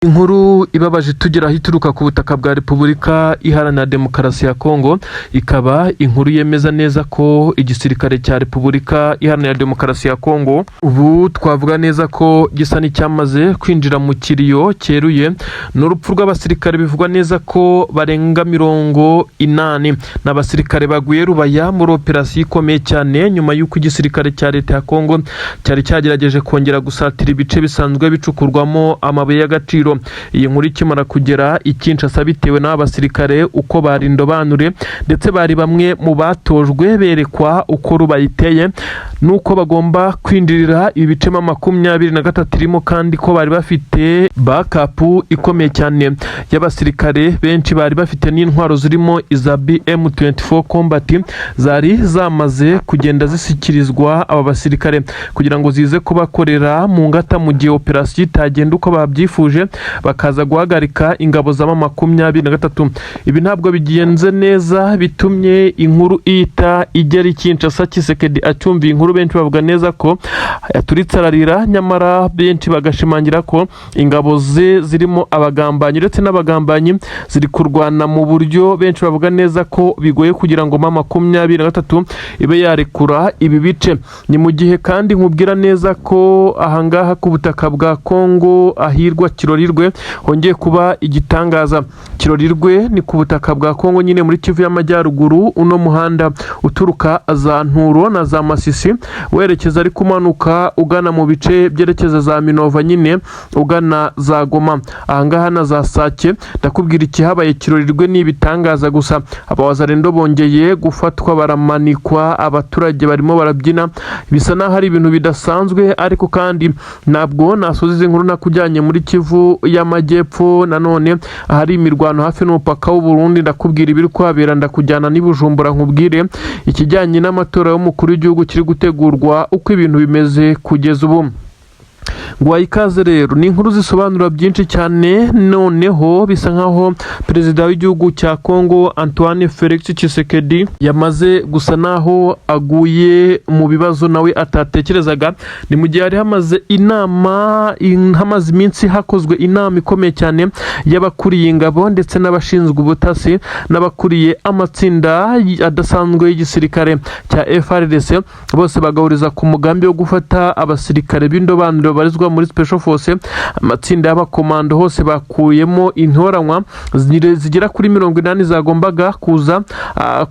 Inkuru ibabaje tugeraho ituruka ku butaka bwa Repubulika Iharanira Demokarasi ya Kongo, ikaba inkuru yemeza neza ko igisirikare cya Repubulika Iharanira Demokarasi ya Kongo ubu twavuga neza ko gisa n'icyamaze kwinjira mu kiriyo cyeruye n'urupfu rw'abasirikare. Bivugwa neza ko barenga 80 n'abasirikare baguye Rubaya muri operasiyo ikomeye cyane, nyuma y'uko igisirikare cya leta ya Kongo cyari cyagerageje kongera gusatira ibice bisanzwe bicukurwamo amabuye y'agaciro. Iyi nkuru ikimara kugera i Kinshasa bitewe n'abasirikare uko bari indobanure, ndetse bari bamwe mu batojwe berekwa uko rubayiteye nuko bagomba kwinjirira ibice 23 irimo, kandi ko bari bafite backup ikomeye cyane y'abasirikare benshi. Bari bafite n'intwaro zirimo iza BM24 Combat zari zamaze kugenda zisikirizwa aba basirikare kugira ngo zize kubakorera mu ngata mu gihe operasiyo itagenda uko babyifuje, bakaza guhagarika ingabo za 23. Ibi ntabwo bigenze neza, bitumye inkuru ihita igera i Kinshasa. Tshisekedi acyumviye inkuru, benshi bavuga neza ko yaturitse ararira, nyamara benshi bagashimangira ko ingabo ze zirimo abagambanyi, ndetse n'abagambanyi ziri kurwana mu buryo benshi bavuga neza ko bigoye kugira ngo 23 ibe yarekura ibi bice. Ni mu gihe kandi nkubwira neza ko ahangaha ku butaka bwa Kongo ahirwa Kirorirwe hongeye kuba igitangaza. Kirorirwe ni ku butaka bwa Kongo nyine muri Kivu y'Amajyaruguru. Uno muhanda uturuka za Nturo na za Masisi werekeza ari kumanuka ugana mu bice byerekeza za Minova nyine ugana za Goma, ahangaha na za Sake. Ndakubwira ikihabaye Kirorirwe ni ibitangaza gusa. Abawazarendo bongeye gufatwa baramanikwa, abaturage barimo barabyina, bisa naho ari ibintu bidasanzwe. Ariko kandi ntabwo nasoza inkuru nakujyanye muri Kivu y'Amajyepfo nanone ahari imirwano hafi n'umupaka w'u Burundi. Ndakubwira ibiri kuhabera, ndakujyana n'i Bujumbura nkubwire ikijyanye n'amatora y'umukuru w'igihugu kiri gutegurwa uko ibintu bimeze kugeza ubu. Ngwaye ikaze rero, ni inkuru zisobanura byinshi cyane. Noneho bisa nkaho perezida w'igihugu cya Kongo Antoine Felix Tshisekedi yamaze gusa naho aguye mu bibazo nawe atatekerezaga. Ni mu gihe hari hamaze iminsi hakozwe inama ikomeye cyane y'abakuriye ingabo ndetse n'abashinzwe ubutasi n'abakuriye amatsinda adasanzwe y'igisirikare cya FARDC, bose bagahuriza ku mugambi wo gufata abasirikare b'indobanure barizwa muri Special Force. Amatsinda y'abakomando hose bakuyemo intoranywa zigera kuri 80 zagombaga kuza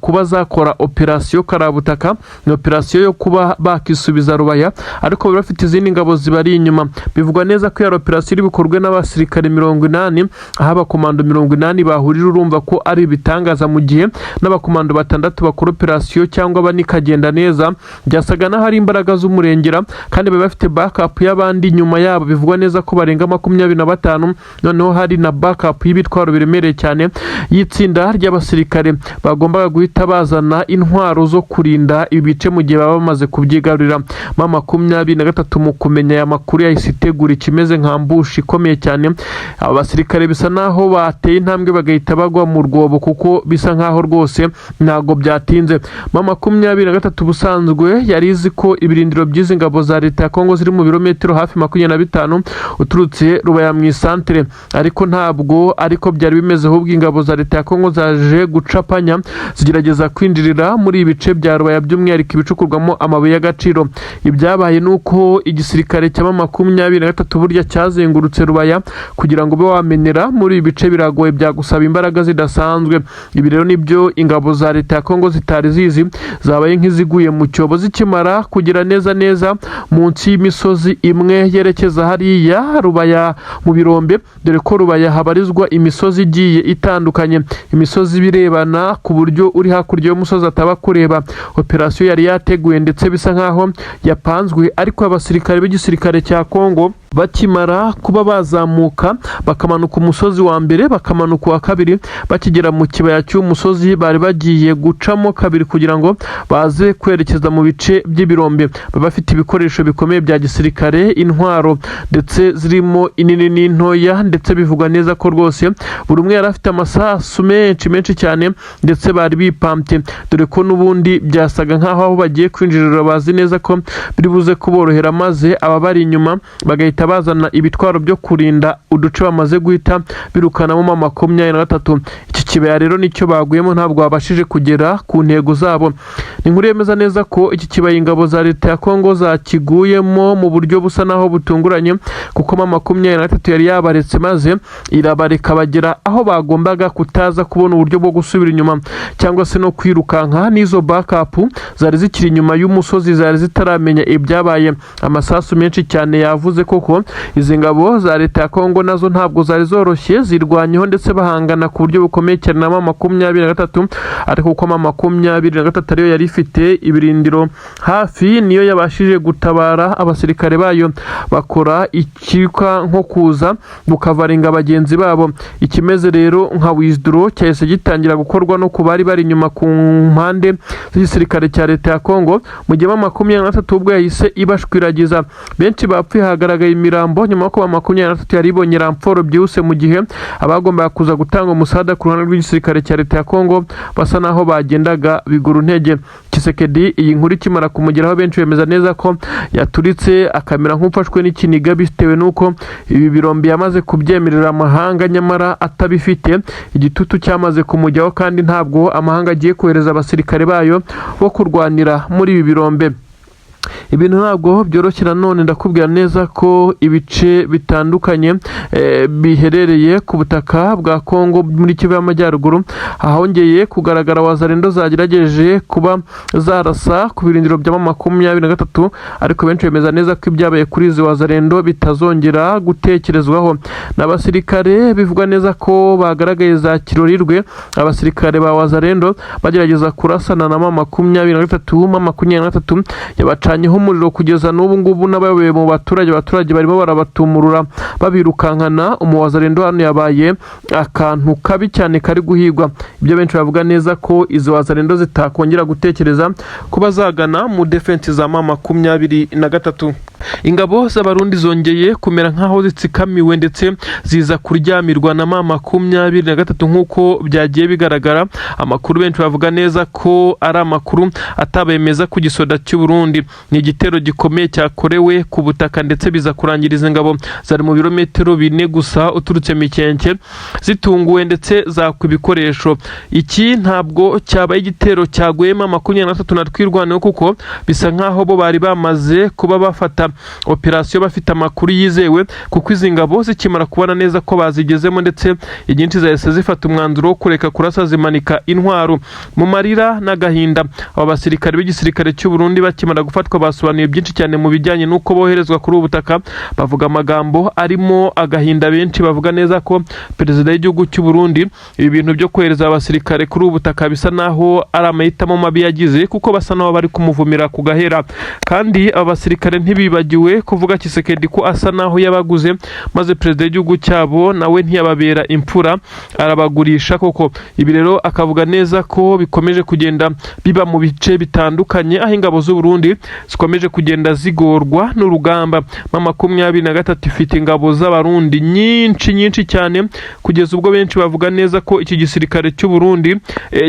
kuba zakora operasiyo karabutaka, ni operasiyo yo kuba bakisubiza Rubaya, ariko bari bafite izindi ngabo zibari inyuma. Bivugwa neza ko ya operasiyo bikorwe n'abasirikare 80, aho abakomando 80 bahurira. Urumva ko ari ibitangaza, mu gihe n'abakomando 6 bakora operasiyo cyangwa banikagenda neza. Byasaga naho hari imbaraga z'umurengera, kandi bari bafite backup y'abandi nyuma yabo. Bivugwa neza ko barenga 25. Noneho hari na backup y'ibitwaro biremereye cyane y'itsinda ry'abasirikare bagombaga guhita bazana intwaro zo kurinda ibice mu gihe baba bamaze kubyigarurira. 23 mu kumenya aya makuru yahise itegura ikimeze nka ambushi ikomeye cyane. Abasirikare bisa naho bateye intambwe bagahita bagwa mu rwobo, kuko bisa nkaho rwose ntago byatinze. 23 busanzwe yari izi ko ibirindiro by'izi ngabo za leta ya Kongo ziri mu birometero hafi 25 uturutse Rubaya mu isantere, ariko ntabwo ariko byari bimeze. Ahubwo ingabo za leta ya Kongo zaje gucapanya zigerageza kwinjirira muri ibice bya Rubaya, by'umwihariko ibicukurwamo amabuye y'agaciro. Ibyabaye nuko igisirikare cya 23 burya cyazengurutse Rubaya kugira ngo be wamenera muri ibice biragoye, byagusaba imbaraga zidasanzwe. Ibi rero nibyo ingabo za leta ya Kongo zitari zizi, zabaye nk'iziguye mu cyobo zikimara kugira neza munsi y'imisozi imwe yerekeza hariya Rubaya mu birombe, dore ko Rubaya habarizwa imisozi igiye itandukanye, imisozi birebana ku buryo uri hakurya y'umusozi ataba kureba. Operasiyo yari yateguye ndetse bisa nkaho yapanzwe, ariko abasirikare b'igisirikare cya Kongo bakimara kuba bazamuka bakamanuka umusozi wa mbere bakamanuka wa kabiri, bakigera mu kibaya cy'umusozi bari bagiye gucamo kabiri kugira ngo baze kwerekeza mu bice by'ibirombe. Bafite ibikoresho bikomeye bya gisirikare, intwaro ndetse zirimo inini n'intoya, ndetse bivugwa neza ko rwose buri umwe yari afite amasasu menshi cyane, ndetse bari bipampye, dore ko n'ubundi byasaga nkaho aho bagiye kwinjirira bazi neza ko biri buze kuborohera, maze aba bari inyuma bagahita bagahita bazana ibitwaro byo kurinda uduce bamaze guhita birukanamo M23. Iki kibaya rero nicyo baguyemo, ntabwo babashije kugera ku ntego zabo. Ni inkuru yemeza neza ko iki kibaya ingabo za leta ya Kongo zakiguyemo mu buryo busa naho butunguranye, kuko M23 yari yabaretse maze irabareka bagera aho bagombaga kutaza kubona uburyo bwo gusubira inyuma cyangwa se no kwirukanka. N'izo backup zari zikiri inyuma y'umusozi zari zitaramenya ibyabaye. Amasasu menshi cyane yavuze koko izi ngabo za leta ya Kongo nazo ntabwo zari zoroshye, zirwanyeho ndetse bahangana ku buryo bukomeye cyane na M23, ariko kuko M23 ariyo yari ifite ibirindiro hafi, niyo yabashije gutabara abasirikare bayo bakora ikika nko kuza bukavaringa bagenzi babo. Ikimeze rero nka withdraw cyahise gitangira gukorwa no kubari bari inyuma ku mpande z'igisirikare cya leta ya Kongo, mu gihe M23 ubwo yahise ibashwiragiza. Benshi bapfuye, hagaragaye imirambo nyuma ko M23 yari ibonye ramforo byihuse, mu gihe abagombaga kuza gutanga umusada ku ruhande rw'igisirikare cya leta ya Kongo basa naho bagendaga bigura intege. Tshisekedi iyi nkuru ikimara kumugeraho, benshi bemeza neza ko yaturitse akamera nk'ufashwe n'ikiniga, bitewe n'uko ibi birombe yamaze kubyemerera amahanga nyamara atabifite. Igitutu cyamaze kumujyaho kandi ntabwo amahanga agiye kohereza abasirikare bayo bo kurwanira muri ibi birombe. Ibintu ntabwo byoroshye. Nanone ndakubwira neza ko ibice bitandukanye biherereye ku butaka bwa Kongo muri Kivu y'Amajyaruguru hahongeye kugaragara wazarendo zagerageje kuba zarasa ku birindiro bya M23, ariko benshi bemeza neza ko ibyabaye kuri izi wazarendo bitazongera gutekerezwaho. N'abasirikare bivugwa neza ko bagaragaye za kirorirwe, abasirikare ba wazarendo bagerageza kurasana na M23 yabacanyeho umuriro kugeza n'ubu ngubu. N'abayoboye mu abaturage barimo barabatumurura babirukankana. Umuwazarendo hano yabaye akantu kabi cyane kari guhigwa. Ibyo benshi bavuga neza ko izo wazarendo zitakongera gutekereza kuba zagana mu defense za M23. Ingabo z'abarundi zongeye kumera nkaho zitsikamiwe ndetse ziza kuryamirwa na M23 nk'uko byagiye bigaragara. Amakuru benshi bavuga neza ko ari amakuru atabemeza ku gisoda cy'u Burundi. Ni igitero gikomeye cyakorewe ku butaka ndetse biza kurangiriza ingabo zari mu birometero 4 gusa uturutse Mikenke, zitunguwe ndetse zakwa ibikoresho. Iki ntabwo cyabaye igitero cyagwema M23 na twirwaneho, kuko bisa nkaho bo bari bamaze kuba bafata operasiyo bafite amakuru yizewe, kuko izi ngabo zikimara kubona neza ko bazigezemo ndetse inyinshi zahise zifata umwanzuro wo kureka kurasa, zimanika intwaro. Mu marira n'agahinda, aba basirikare b'igisirikare cy'u Burundi bakimara gufatwa basobanuye byinshi cyane mu bijyanye n'uko boherezwa kuri ubu butaka. Bavuga amagambo arimo agahinda. Benshi bavuga neza ko perezida w'igihugu cy'u Burundi ibi bintu byo kohereza abasirikare kuri ubu butaka bisa naho ari amahitamo mabi yagize, kuko basa naho bari kumuvumira ku gahera. Kandi aba basirikare ntibibagiwe kuvuga Tshisekedi ko asa naho yabaguze, maze perezida w'igihugu cyabo nawe ntiyababera imfura, arabagurisha koko. Ibi rero akavuga neza ko bikomeje kugenda biba mu bice bitandukanye, aho ingabo z'u Burundi zikomeje kugenda zigorwa n'urugamba. M23 ifite ingabo z'abarundi nyinshi cyane, kugeza ubwo benshi bavuga neza ko iki gisirikare cy'u Burundi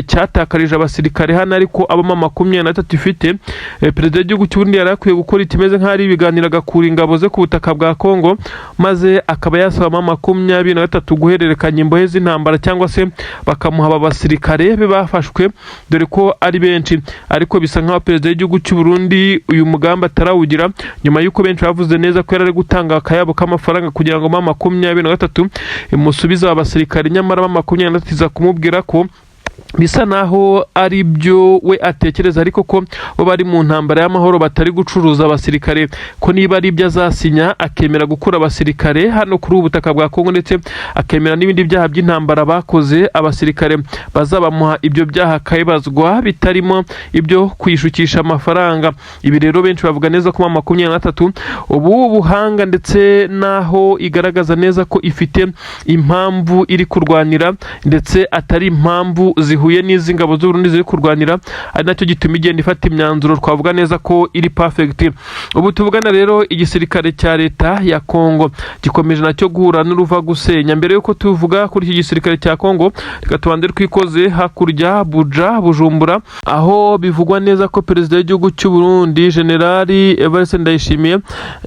cyatakarije abasirikare hano, ariko abo M23 ifite. Perezida w'igihugu cy'u Burundi yarakwiye gukora itimeze nk'ari ibiganiro agakura ingabo ze ku butaka bwa Kongo, maze akaba yasaba M23 guhererekanya imbohe z'intambara cyangwa se bakamuha aba basirikare be bafashwe, dore ko ari benshi. Ariko bisa nkaho perezida w'igihugu cy'u Burundi uyu mugambi atarawugira, nyuma y'uko benshi bavuze neza ko yari gutanga akayabo k'amafaranga kugira ngo M23 imusubize aba basirikare, nyamara M23 iza kumubwira ko bisa naho ari byo we atekereza, ariko ko bo bari mu ntambara y'amahoro batari gucuruza abasirikare, ko niba ari ibyo azasinya akemera gukura abasirikare hano kuri ubu butaka bwa Kongo, ndetse akemera n'ibindi byaha by'intambara bakoze abasirikare bazabamuha ibyo byaha akabibazwa, bitarimo ibyo kwishukisha amafaranga. Ibi rero benshi bavuga neza ko M23 ubu buhanga ndetse naho igaragaza neza ko ifite impamvu iri kurwanira, ndetse atari impamvu zihuye n'izi ngabo z'u Burundi ziri kurwanira, ari nacyo gituma igenda ifata imyanzuro twavuga neza ko iri perfect. Ubu tuvugana rero igisirikare cya leta ya Kongo gikomeje nacyo guhura n'uruva gusenya. Mbere yuko tuvuga kuri iki gisirikare cya Kongo, reka tubanze twikoze hakurya Bujumbura, aho bivugwa neza ko perezida w'igihugu cy'u Burundi Generali Evariste Ndayishimiye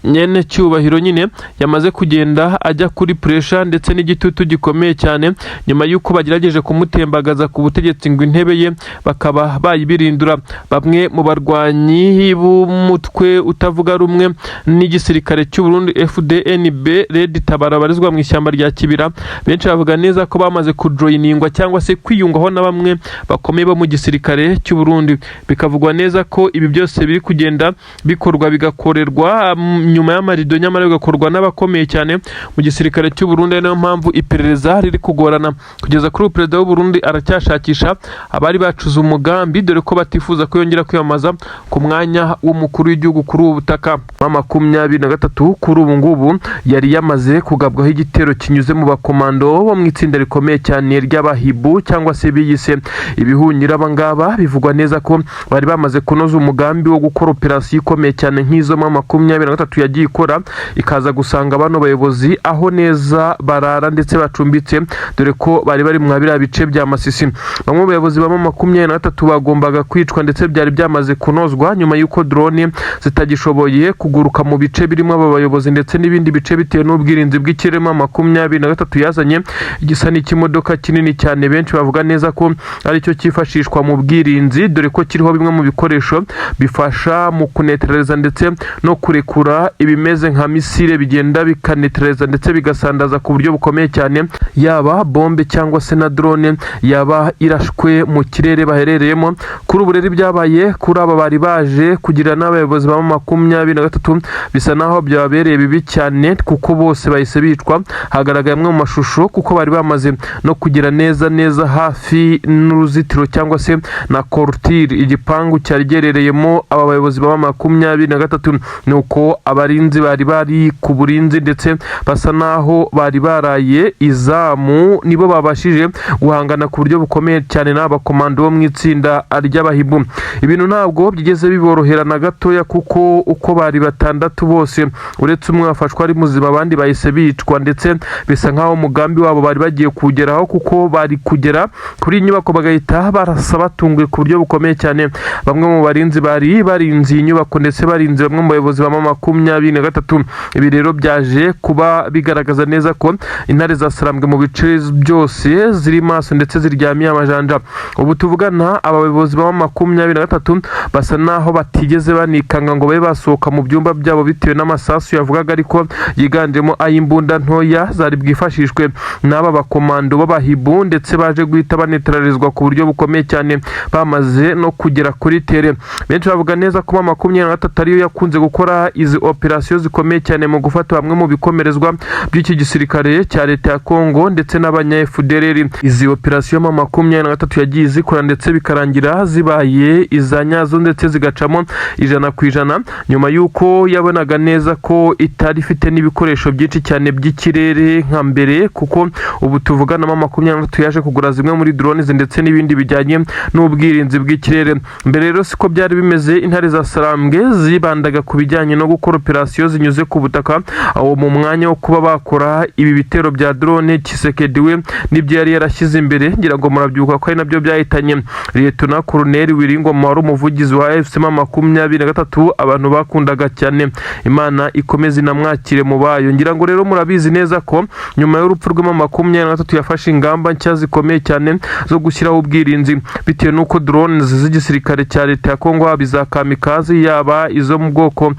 nyene cyubahiro nyine yamaze kugenda ajya kuri pressure ndetse n'igitutu gikomeye cyane, nyuma yuko bagerageje kumutembagaza ku butegetsi ngo intebe ye bakaba bayibirindura. Bamwe mu barwanyi b'umutwe utavuga rumwe n'igisirikare cy'u Burundi FDNB Red Tabara barizwa mu ishyamba rya Kibira, benshi bavuga neza ko bamaze kujoiningwa cyangwa se kwiyungaho na bamwe bakomeye bo mu gisirikare cy'u Burundi. Bikavugwa neza ko ibi byose biri kugenda bikorwa bigakorerwa nyuma y'amarido, nyamara bigakorwa n'abakomeye cyane mu gisirikare cy'u Burundi. Niyo mpamvu iperereza riri kugorana kugeza kuri perezida w'u Burundi aracyashakisha abari bacuze umugambi, dore ko batifuza ko yongera kwiyamaza ku mwanya w'umukuru w'igihugu kuri ubu butaka. 23 kuri ubu ngubu yari yamaze kugabwaho igitero kinyuze mu bakomando bo mu itsinda rikomeye cyane ry'abahibu cyangwa se biyise ibihunyira. Abangaba bivugwa neza ko bari bamaze kunoza umugambi wo gukora operasiyo ikomeye cyane nk'izo 23 yagiye ikora, ikaza gusanga bano bayobozi aho neza barara ndetse bacumbitse, dore ko bari bari mu biriya bice bya Masisi. Bamwe mu bayobozi ba 23 bagombaga kwicwa ndetse byari byamaze kunozwa nyuma y'uko drone zitagishoboye kuguruka mu bice birimo aba bayobozi ndetse n'ibindi bice bitewe n'ubwirinzi bw'ikirere. 23 yazanye igisa n'ikimodoka kinini cyane, benshi bavuga neza ko ari cyo cyifashishwa mu bwirinzi, dore ko kiriho bimwe mu bikoresho bifasha mu kunetraliza ndetse no kurekura ibimeze nka misile bigenda bikanetraliza ndetse bigasandaza ku buryo bukomeye cyane, yaba bombe cyangwa se na drone yaba irashwe mu kirere baherereyemo. Kuri ubu rero byabaye kuri aba bari baje kugira n'abayobozi ba 23 bisa naho byabereye bibi cyane, kuko bose bahise bicwa. Hagaragaye amwe mu mashusho kuko bari bamaze no kugira neza hafi n'uruzitiro cyangwa se na korutire igipangu cyari gerereyemo aba bayobozi ba 23. nuko abarinzi bari ku burinzi ndetse basa naho bari baraye izamu, nibo babashije guhangana ku buryo bukomeye cyane n'abakomando bo mu itsinda ry'abahibu. Ibintu ntabwo byigeze biborohera na gatoya, kuko uko bari batandatu bose uretse umwe wafashwe ari muzima, abandi bahise bicwa ndetse bisa nkaho umugambi wabo bari bagiye kugeraho, kuko bari kugera kuri inyubako bagahita barasa batunguye ku buryo bukomeye cyane. Bamwe mu barinzi bari barinze iyi nyubako ndetse barinze bamwe mu bayobozi ba 23. Ibi rero byaje kuba bigaragaza neza ko intare zasarambwe mu bice byose ziri maso ndetse ziryamiye amajanja. Ubu tuvugana abayobozi ba 23 basa naho batigeze banikanga ngo babe basohoka mu byumba byabo bitewe n'amasasu yavugaga ariko yiganjemo ay'imbunda ntoya zari bwifashishwe n'aba bakomando b'abahibu, ndetse baje guhita banetralizwa ku buryo bukomeye cyane bamaze no kugera kuri tere. Benshi bavuga neza ko 23 ariyo yakunze gukora izi operasiyo zikomeye cyane mu gufata bamwe mu bikomerezwa by'iki gisirikare cya leta ya Kongo ndetse n'abanya FDLR. Izi operasiyo 23 yagiye zikora ndetse bikarangira zibaye izanyazo ndetse zigacamo 100% nyuma yuko yabonaga neza ko itari ifite n'ibikoresho byinshi cyane by'ikirere nka mbere, kuko ubu tuvugana 23 yaje kugura zimwe muri drones ndetse n'ibindi bijyanye n'ubwirinzi bw'ikirere. Mbere rero siko byari bimeze, intare za Sarambwe zibandaga ku bijyanye no gukora operasiyo zinyuze ku butaka, aho mu mwanya wo kuba bakora ibi bitero bya drone Tshisekedi we nibyo yari yarashyize imbere, ngira ngo murabyuka ko ari nabyo byahitanye Lieutenant Colonel Wiringoma wari umuvugizi wa AFC 23 abantu bakundaga cyane. Imana ikomeze inamwakire mu bayo. Ngira ngo rero murabizi neza ko nyuma y'urupfu rwe 23 yafashe ingamba nshya zikomeye cyane zo gushyiraho ubwirinzi, bitewe n'uko drones z'igisirikare cya leta ya Kongo biza kamikazi, yaba izo mu bwoko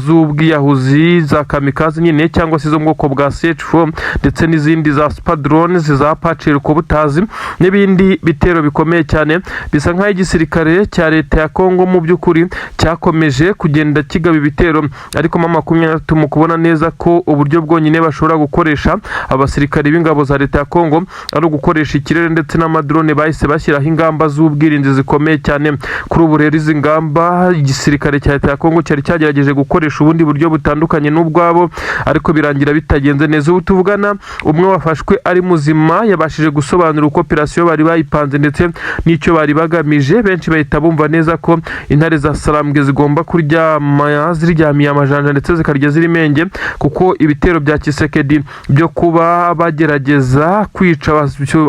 z'ubwiyahuzi za kamikazi nyine cyangwa se izo mu bwoko bwa CH4 ndetse n'izindi za super drones za Apache ko butazi n'ibindi bitero bikomeye cyane. Bisa nkaho igisirikare cya leta ya Kongo mu by'ukuri cyakomeje kugenda kigaba ibitero, ariko 23 mu kubona neza ko uburyo bwonyine bashobora gukoresha abasirikare b'ingabo za leta ya Kongo ari ugukoresha ikirere ndetse n'amadrone, bahise bashyiraho ingamba z'ubwirinzi zikomeye cyane. Kuri ubu rero izi ngamba igisirikare cya leta ya Kongo cyari cyagerageje gukoresha ubundi buryo butandukanye n'ubwabo, ariko birangira bitagenze neza. Ubu tuvugana umwe wafashwe ari muzima yabashije gusobanura uko operasiyo bari bayipanze ndetse n'icyo bari bagamije. Benshi bahita bumva neza ko intare za Sarambwe zigomba kuryama ziryamiye amajanja ndetse zikarya zirimenge, kuko ibitero bya Tshisekedi byo kuba bagerageza kwica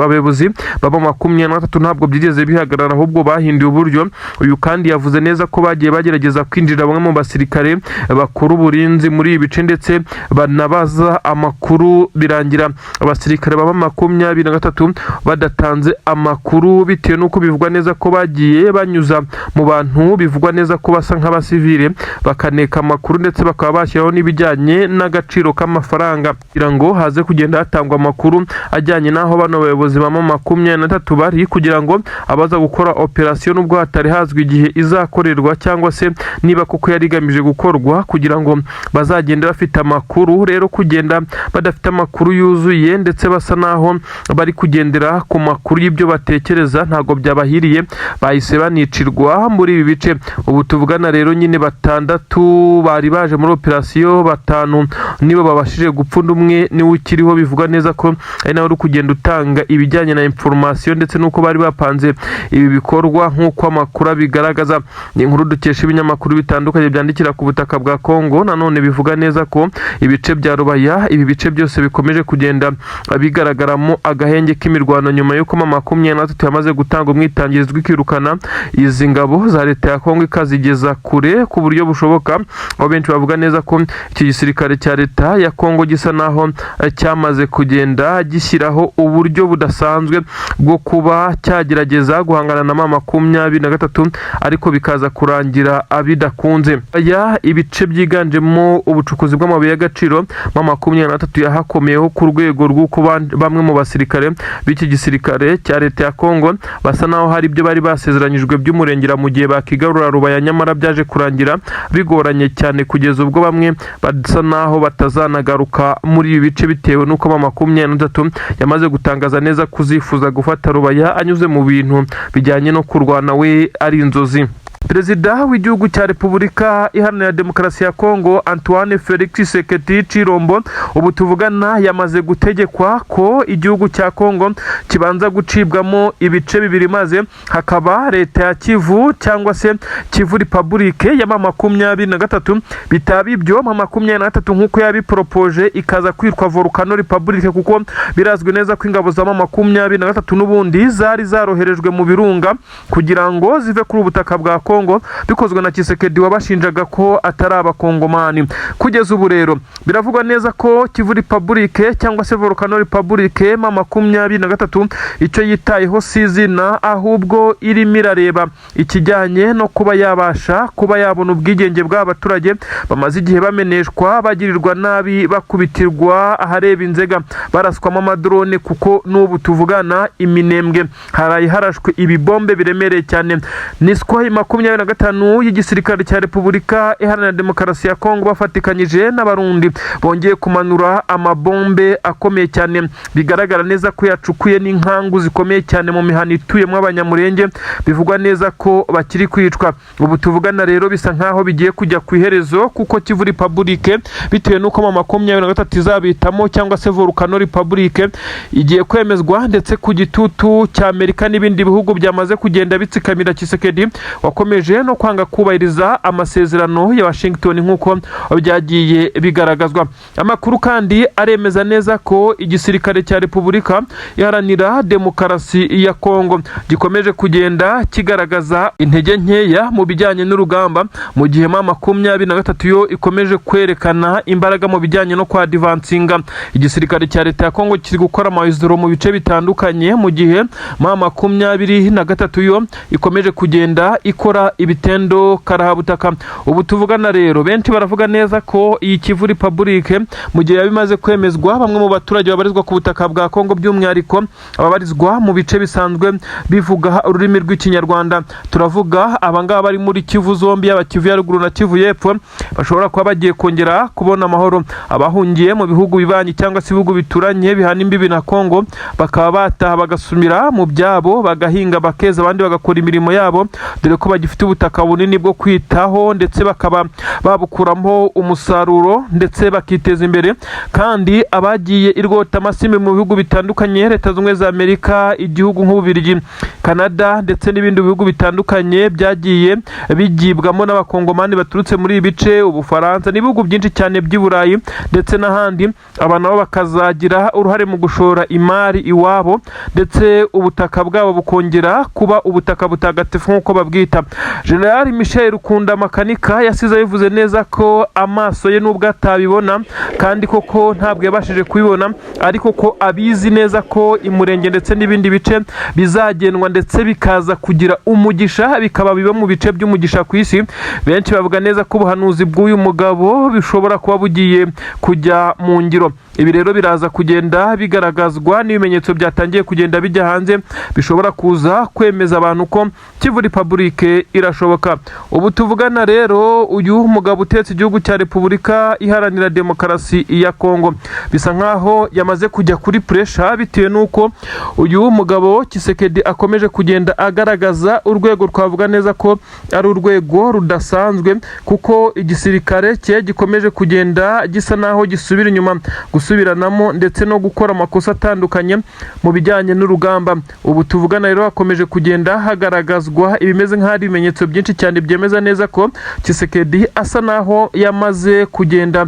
abayobozi baba 23 ntabwo byigeze bihagarara, ahubwo bahinduye uburyo. Uyu kandi yavuze neza ko bagiye bagerageza kwinjira bamwe mu basirikare bakuru uburinzi muri ibi bice ndetse banabaza amakuru, birangira abasirikare baba 23 badatanze amakuru, bitewe n'uko bivugwa neza ko bagiye banyuza mu bantu bivugwa neza ko basa nk'abasivile bakaneka amakuru ndetse bakaba bashyiraho n'ibijyanye n'agaciro k'amafaranga kugira ngo haze kugenda hatangwa amakuru ajyanye n'aho bano bayobozi bama 23 bari, kugira ngo abaza gukora operation nubwo hatari hazwi igihe izakorerwa cyangwa se niba kuko yari igamije gukorwa, kugira ngo bazagenda bafite amakuru. Rero kugenda badafite amakuru yuzuye ndetse basa naho bari kugendera ku makuru y'ibyo batekereza ntago byabahiriye, bahise banicirwa muri ibi bice. Ubu tuvugana rero nyine 6 bari baje muri operation, 5 nibo babashije gupfa, umwe ni ukiriho. Bivuga neza ko ari nawe uri kugenda utanga ibijyanye na information ndetse nuko bari bapanze ibi bikorwa nk'uko amakuru bigaragaza. Ni inkuru dukesha ibinyamakuru bitandukanye byandikira ku butaka bwa Kongo. Nanone bivuga neza ko ibice bya Rubaya, ibi bice byose bikomeje kugenda bigaragaramo agahenge k'imirwano nyuma y'uko 23 yamaze gutanga umwitangirizwa kwirukana izi ngabo za leta ya Kongo ikazigeza kure ku buryo bushoboka. Aho benshi bavuga neza ko iki gisirikare cya leta ya Kongo gisa naho cyamaze kugenda gishyiraho uburyo budasanzwe bwo kuba cyagerageza guhangana na 23 ariko bikaza kurangira abidakunze. Aya ibice byiganjemo ubucukuzi bw'amabuye y'agaciro 23 yahakomeyeho ku rwego rw'uko bamwe mu basirikare b'iki gisirikare cya leta ya Kongo basa naho hari ibyo bari basezeranyijwe by'umurengera mu gihe bakigarura Rubaya, nyamara byaje kurangira bigoranye cyane kugeza ubwo bamwe basa naho batazanagaruka muri ibi bice bitewe n'uko 23 yamaze gutangaza neza kuzifuza gufata Rubaya anyuze mu bintu bijyanye no kurwana we ari inzozi. Perezida w'igihugu cya Repubulika Iharanira Demokarasi ya Kongo Antoine Felix Tshisekedi Chilombo ubu tuvugana yamaze gutegekwa ko igihugu cya Kongo kibanza gucibwamo ibice bibiri, maze hakaba leta ya Kivu cyangwa se Kivu Republic ya 23 bitaba ibyo 23 nk'uko yabipropose ikaza kwitwa Volcano Republic, kuko birazwi neza ko ingabo za 23 n'ubundi zari zaroherejwe mu birunga kugira ngo zive kuri ubutaka bwa Kongo, bikozwe na Tshisekedi wabashinjaga ko atari abakongomani. Kugeza ubu rero biravugwa neza ko Kivu Republic cyangwa se Volcano Republic 23 icyo yitayeho sizina, ahubwo irimo irareba ikijyanye no kuba yabasha kuba yabona ubwigenge bw'abaturage bamaze igihe bameneshwa, bagirirwa nabi, bakubitirwa ahareba inzega, baraswamo amadrone, kuko n'ubu tuvugana iminembwe haraye harashwe ibibombe biremereye cyane. Niswa 25 y'igisirikare cya Repubulika Iharanira Demokarasi ya Kongo bafatikanyije n'abarundi bongeye kumanura amabombe akomeye cyane, bigaragara neza ko yacukuye n'inkangu zikomeye cyane mu mihana ituyemo abanyamurenge, bivugwa neza ko bakiri kwicwa. Ubu tuvugana rero bisa nkaho bigiye kujya ku iherezo, kuko Kivu Republic bitewe n'uko 23 izabitamo cyangwa se Volcano Republic igiye kwemezwa ndetse ku gitutu cya Amerika n'ibindi bihugu byamaze kugenda bitsikamira Tshisekedi wakomeje no kwanga kubahiriza amasezerano ya Washington nk'uko byagiye bigaragazwa. Amakuru kandi aremeza neza ko igisirikare cya Repubulika Iharanira Demokarasi ya Kongo gikomeje kugenda kigaragaza intege nkeya mu bijyanye n'urugamba, mu gihe 23 yo ikomeje kwerekana imbaraga mu bijyanye no kwa advancinga. Igisirikare cya leta ya Kongo kiri gukora amahizuro mu bice bitandukanye, mu gihe 23 yo ikomeje kugenda ikora ibitendo karahabutaka. Ubu tuvugana rero benshi baravuga neza ko iyi Kivu Republic mu gihe yabimaze kwemezwa, bamwe mu baturage babarizwa ku butaka bwa Kongo by'umwihariko ababarizwa mu bice bisanzwe bivuga ururimi rw'ikinyarwanda, turavuga abangaba bari muri Kivu zombi, aba Kivu ya ruguru na Kivu y'epfo, bashobora kuba bagiye kongera kubona amahoro. Abahungiye mu bihugu bibanyi cyangwa se ibihugu bituranye bihana imbibi na Kongo bakaba bataha bagasumira mu byabo, bagahinga bakeza, abandi bagakora imirimo yabo, dore ko gifite ubutaka bunini bwo kwitaho ndetse bakaba babukuramo umusaruro ndetse bakiteza imbere. Kandi abagiye irwota amasimbi mu bihugu bitandukanye, Leta z'Ubumwe za Amerika, igihugu nk'Ububiligi, Canada ndetse n'ibindi bihugu bitandukanye byagiye bigibwamo n'abakongomani baturutse muri ibi bice, Ubufaransa n'ibihugu byinshi cyane by'i Burayi ndetse n'ahandi. Abantu nabo bakazagira uruhare mu gushora imari iwabo ndetse ubutaka bwabo bukongera kuba ubutaka butagatifu nk'uko babwita. General Michel Rukunda Makanika yasize bivuze neza ko amaso ye nubwo atabibona kandi koko ntabwo yabashije kubibona, ariko ko abizi neza ko imurenge ndetse n'ibindi bice bizagenwa ndetse bikaza kugira umugisha, bikaba biba mu bice by'umugisha ku isi. Benshi bavuga neza ko ubuhanuzi bw'uyu mugabo bishobora kuba bugiye kujya mu ngiro. Ibi rero biraza kugenda bigaragazwa n'ibimenyetso byatangiye kugenda bijya hanze, bishobora kuza kwemeza abantu ko Kivu Republique irashoboka. Ubu tuvugana rero uyu mugabo utetse igihugu cya Repubulika Iharanira Demokarasi ya Kongo bisa nkaho yamaze kujya kuri pressure, bitewe nuko uyu mugabo Tshisekedi akomeje kugenda agaragaza urwego twavuga neza ko ari urwego rudasanzwe, kuko igisirikare cye gikomeje kugenda gisa naho gisubira inyuma, gusubiranamo ndetse no gukora amakosa atandukanye mu bijyanye n'urugamba. Ubu tuvugana rero hakomeje kugenda hagaragazwa ibimeze nk'ari ibimenyetso byinshi cyane byemeza neza ko Tshisekedi asa naho yamaze kugenda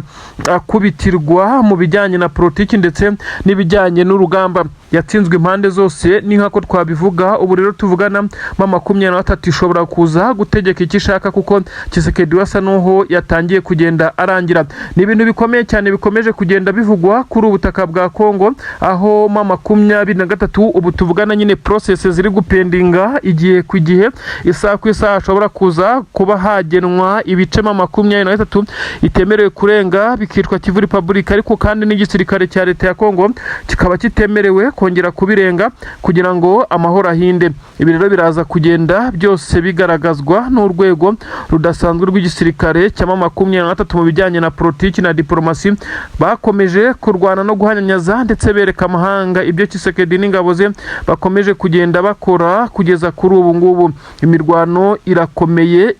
akubitirwa mu bijyanye na politiki ndetse n'ibijyanye n'urugamba. Yatsinzwe impande zose ni nkako twabivuga. Ubu rero tuvugana mama 23 ishobora kuza gutegeka icyo ishaka, kuko Tshisekedi wasa nuho yatangiye kugenda arangira. Ni ibintu bikomeye cyane bikomeje kugenda bivugwa kuri ubutaka bwa Kongo, aho mama 23 ubu tuvugana nyine process ziri gupendinga igihe ku gihe, isaha ku isaha ashobora kuza kuba hagenwa ibice mama 23 itemerewe kurenga bikitwa Kivu Republique, ariko kandi n'igisirikare cya leta ya Kongo kikaba kitemerewe kongera kubirenga kugira ngo amahoro ahinde. Ibi rero biraza kugenda byose bigaragazwa n'urwego rudasanzwe rw'igisirikare cya mama 23 mu bijyanye na politiki na diplomasi. Bakomeje kurwana no guhanyanyaza ndetse bereka amahanga ibyo Tshisekedi n'ingabo ze bakomeje kugenda bakora kugeza kuri ubu ngubu. Imirwano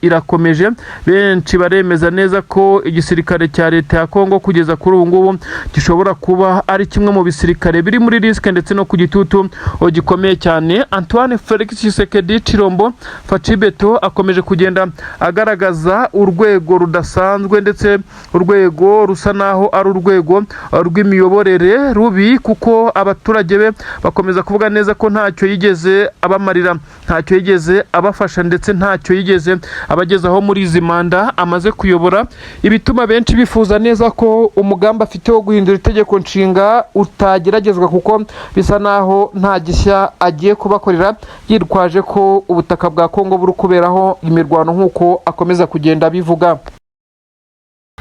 irakomeje, benshi baremeza neza ko igisirikare cya leta ya Kongo kugeza kuri ubu ngubu gishobora kuba ari kimwe mu bisirikare biri muri risk ndetse no ku gitutu gikomeye cyane. Antoine Felix Tshisekedi Chilombo Facibeto akomeje kugenda agaragaza urwego rudasanzwe ndetse urwego rusa naho ari urwego rw'imiyoborere rubi, kuko abaturage be bakomeza kuvuga neza ko ntacyo yigeze abamarira, ntacyo yigeze abafasha ndetse ntacyo yigeze abagezaho muri izi manda amaze kuyobora. Ibituma benshi bifuza neza ko umugambi afite wo guhindura itegeko nshinga utageragezwa, kuko bisa naho nta gishya agiye kubakorera, yitwaje ko ubutaka bwa Kongo buri kuberaho imirwano nk'uko akomeza kugenda bivuga.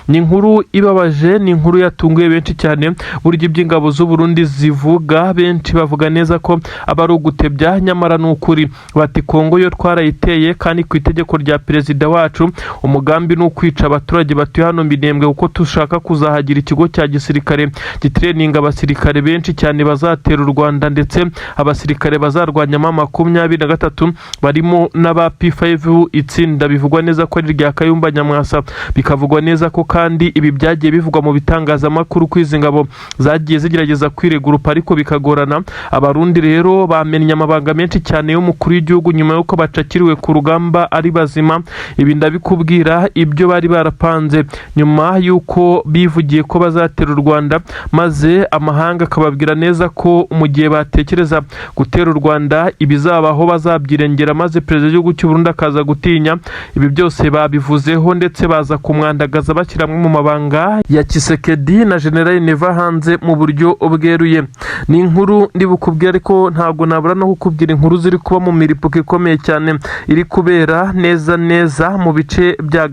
Ni inkuru ibabaje, ni inkuru yatunguye benshi cyane. Burya iby'ingabo z'u Burundi zivuga, benshi bavuga neza ko aba ari ugutebya, nyamara ni ukuri. Bati Kongo yo twarayiteye kandi ku itegeko rya perezida wacu umugambi ni ukwica abaturage batuye hano Minembwe, kuko tushaka kuzahagira ikigo cya gisirikare gitreninga abasirikare benshi cyane bazatera u Rwanda, ndetse abasirikare bazarwanya mama 23 barimo n'aba P5 itsinda bivugwa neza ko ari rya Kayumba Nyamwasa. Bikavugwa neza ko kandi ibi byagiye bivugwa mu bitangazamakuru ko izi ngabo zagiye zigerageza kwiregurupa ariko bikagorana. Abarundi rero bamenye amabanga menshi cyane y'umukuru w'igihugu nyuma y'uko bacakiriwe ku rugamba ari bazima. Ibi ndabikubwira ibyo bari barapanze nyuma y'uko bivugiye ko bazatera u Rwanda, maze amahanga akababwira neza ko mu gihe batekereza gutera u Rwanda ibizabaho bazabyirengera, maze perezida w'igihugu cy'u Burundi akaza gutinya. Ibi byose babivuzeho ndetse baza kumwandagaza bashyira mu mabanga ya Tshisekedi na General Neva hanze mu buryo bweruye. Ni inkuru ndi bukubwira, ariko ntabwo nabura no kukubwira inkuru ziri kuba mu miripuko ikomeye cyane iri kubera neza mu bice bya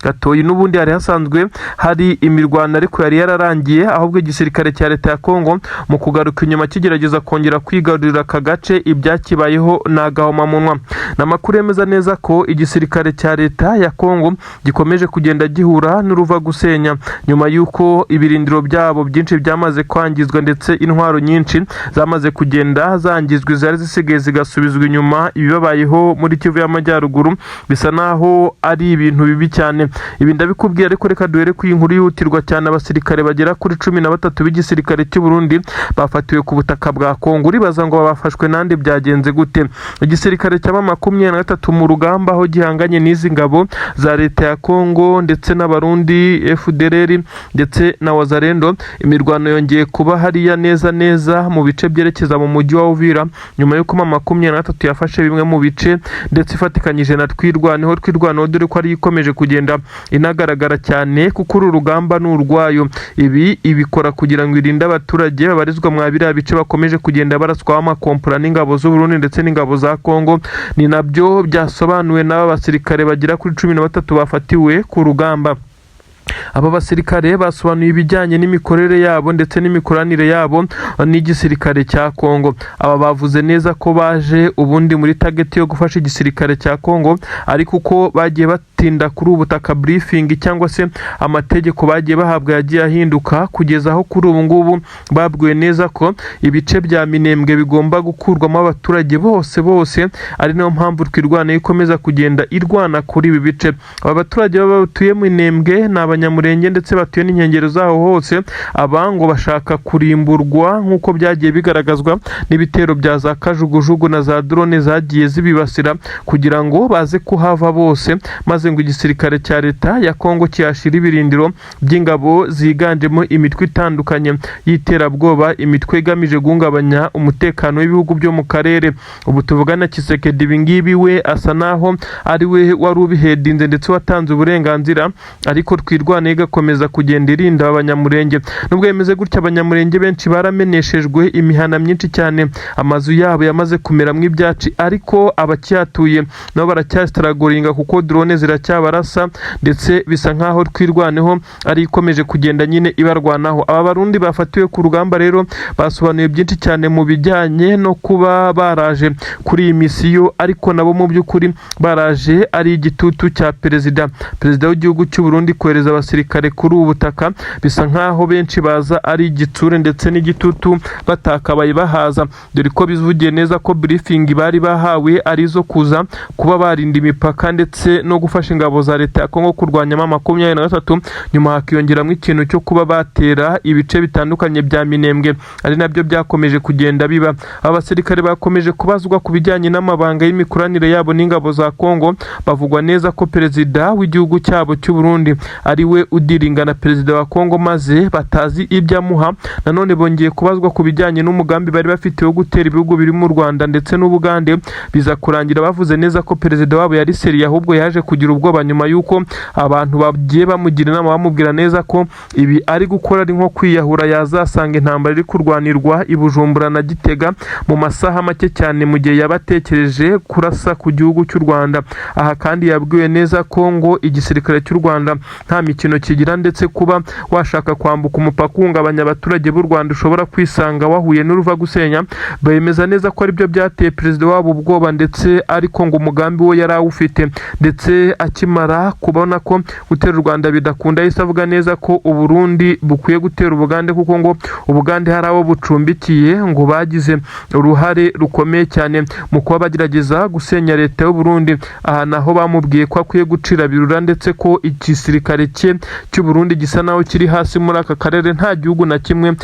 Gatoyi n'ubundi hari hasanzwe hari imirwano ariko yari yararangiye, ahubwo igisirikare cya leta ya Kongo mu kugaruka inyuma kigerageza kongera kwigarurira aka gace ibyakibayeho n'agahomamunwa. N'amakuru yemeza neza ko igisirikare cya leta ya Kongo gikomeje kugenda gihura n'uruva gusenya nyuma y'uko ibirindiro byabo byinshi byamaze kwangizwa ndetse intwaro nyinshi zamaze kugenda zangizwa, zari zisigaye zigasubizwa inyuma. Ibibabayeho muri Kivu y'Amajyaruguru bisa naho ari ibintu bibi cyane. Ibi ndabikubwiye, ariko reka duhere ku inkuru yihutirwa cyane. Abasirikare bagera kuri 13 b'igisirikare cy'u Burundi bafatiwe ku butaka bwa Kongo. Uribaza ngo babafashwe nande, byagenze gute? Igisirikare cya 23 mu rugamba aho gihanganye n'izi ngabo za leta ya Kongo ndetse n'abarundi FDLR ndetse na Wazalendo. Imirwano yongeye kuba hariya neza mu bice byerekeza mu mujyi wa Uvira nyuma y'uko 23 yafashe bimwe mu bice ndetse ifatikanyije na twirwaneho dore ko ari ikomeje kugenda inagaragara cyane kuko uru rugamba n'urwayo. Ibi ibikora kugira ngo irinde abaturage babarizwa mu biriya bice bakomeje kugenda baraswaho amakompura n'ingabo z'u Burundi ndetse n'ingabo za Kongo. Ni nabyo byasobanuwe n'aba basirikare bagera kuri 13 bafatiwe ku rugamba. Aba basirikare basobanuye ibijyanye n'imikorere yabo ndetse n'imikoranire yabo n'igisirikare cya Kongo. Aba bavuze neza ko baje ubundi muri target yo gufasha igisirikare cya Kongo, ariko uko bagiye batinda kuri ubutaka briefing cyangwa se amategeko bagiye bahabwa yagiye ahinduka kugeza aho kuri ubu ngubu babwiwe neza ko ibice bya Minembwe bigomba gukurwamo abaturage bose, ari nayo mpamvu twirwana ikomeza kugenda irwana kuri ibi bice. Aba baturage batuye mu Minembwe n'abanyamurenge ndetse batuye n'inkengero zaho hose, abango bashaka kurimburwa nk'uko byagiye bigaragazwa n'ibitero bya za kajugujugu na za drone zagiye zibibasira kugira ngo baze kuhava bose, maze ngo igisirikare cya leta ya Kongo cyashira ibirindiro by'ingabo ziganjemo imitwe itandukanye y'iterabwoba, imitwe igamije guhungabanya umutekano w'ibihugu byo mu karere. Ubu tuvugana Tshisekedi ibingibi we asa naho ari we wari ubihedinze ndetse watanze uburenganzira, ariko twirwana igakomeza kugenda irinda abanyamurenge. Nubwo yemeze gutya, abanyamurenge benshi barameneshejwe, imihana myinshi cyane amazu yabo yamaze kumeramo ibyaci, ariko abacyatuye nabo baracyasitaragoringa kuko drone ziracyabarasa ndetse bisa nkaho twirwaneho ari ikomeje kugenda nyine ibarwanaho. Aba barundi bafatiwe ku rugamba rero basobanuye byinshi cyane mu bijyanye no kuba baraje kuri iyi misiyo, ariko nabo mu by'ukuri baraje ari igitutu cya perezida w'igihugu cy'u Burundi kohereza abasirikare kuri ubu butaka. Bisa nkaho benshi baza ari igitsure ndetse n'igitutu batakabaye bahaza, dore ko bivugiye neza ko briefing bari bahawe ari zo kuza kuba barinda imipaka ndetse no gufasha ingabo za leta ya Kongo kurwanya 23, nyuma hakiyongeramo ikintu cyo kuba batera ibice bitandukanye bya Minembwe, ari nabyo byakomeje kugenda biba. Aba basirikare bakomeje kubazwa ku bijyanye n'amabanga y'imikoranire yabo n'ingabo za Kongo. Bavugwa neza ko perezida w'igihugu cyabo cy'u Burundi ari we udiringa na perezida wa Kongo, maze batazi ibyo amuha. Nanone bongeye kubazwa ku bijyanye n'umugambi bari bafite wo gutera ibihugu biri mu Rwanda ndetse n'Ubugande, biza kurangira bavuze neza ko perezida wabo yari seriye, ahubwo yaje kugira ubwoba nyuma y'uko abantu bagiye bamugira inama bamubwira neza ko ibi ari gukora ari nko kwiyahura, yazasanga intambara iri kurwanirwa i Bujumbura na Gitega mu masaha make cyane mu gihe yabatekereje kurasa ku gihugu cy'u Rwanda. Aha kandi yabwiwe neza ko ngo igisirikare cy'u Rwanda nta mikino kigira, ndetse kuba washaka kwambuka umupaka uhungabanya abaturage b'u Rwanda ushobora kwisanga wahuye n'uruva gusenya. Bemeza neza ko aribyo byateye perezida wabo ubwoba, ndetse ariko ngo umugambi we yari awufite, ndetse akimara kubona ko gutera u Rwanda bidakunda yahise avuga neza ko u Burundi bukwiye gutera Ubugande, kuko ngo Ubugande hari abo bucumbikiye ngo bagize uruhare rukomeye cyane mu kuba bagerageza gusenya leta y'u Burundi. Aha naho bamubwiye ko akwiye gucira birura, ndetse ko igisirikare cye cy'u Burundi gisa naho kiri hasi muri aka karere, nta gihugu na kimwe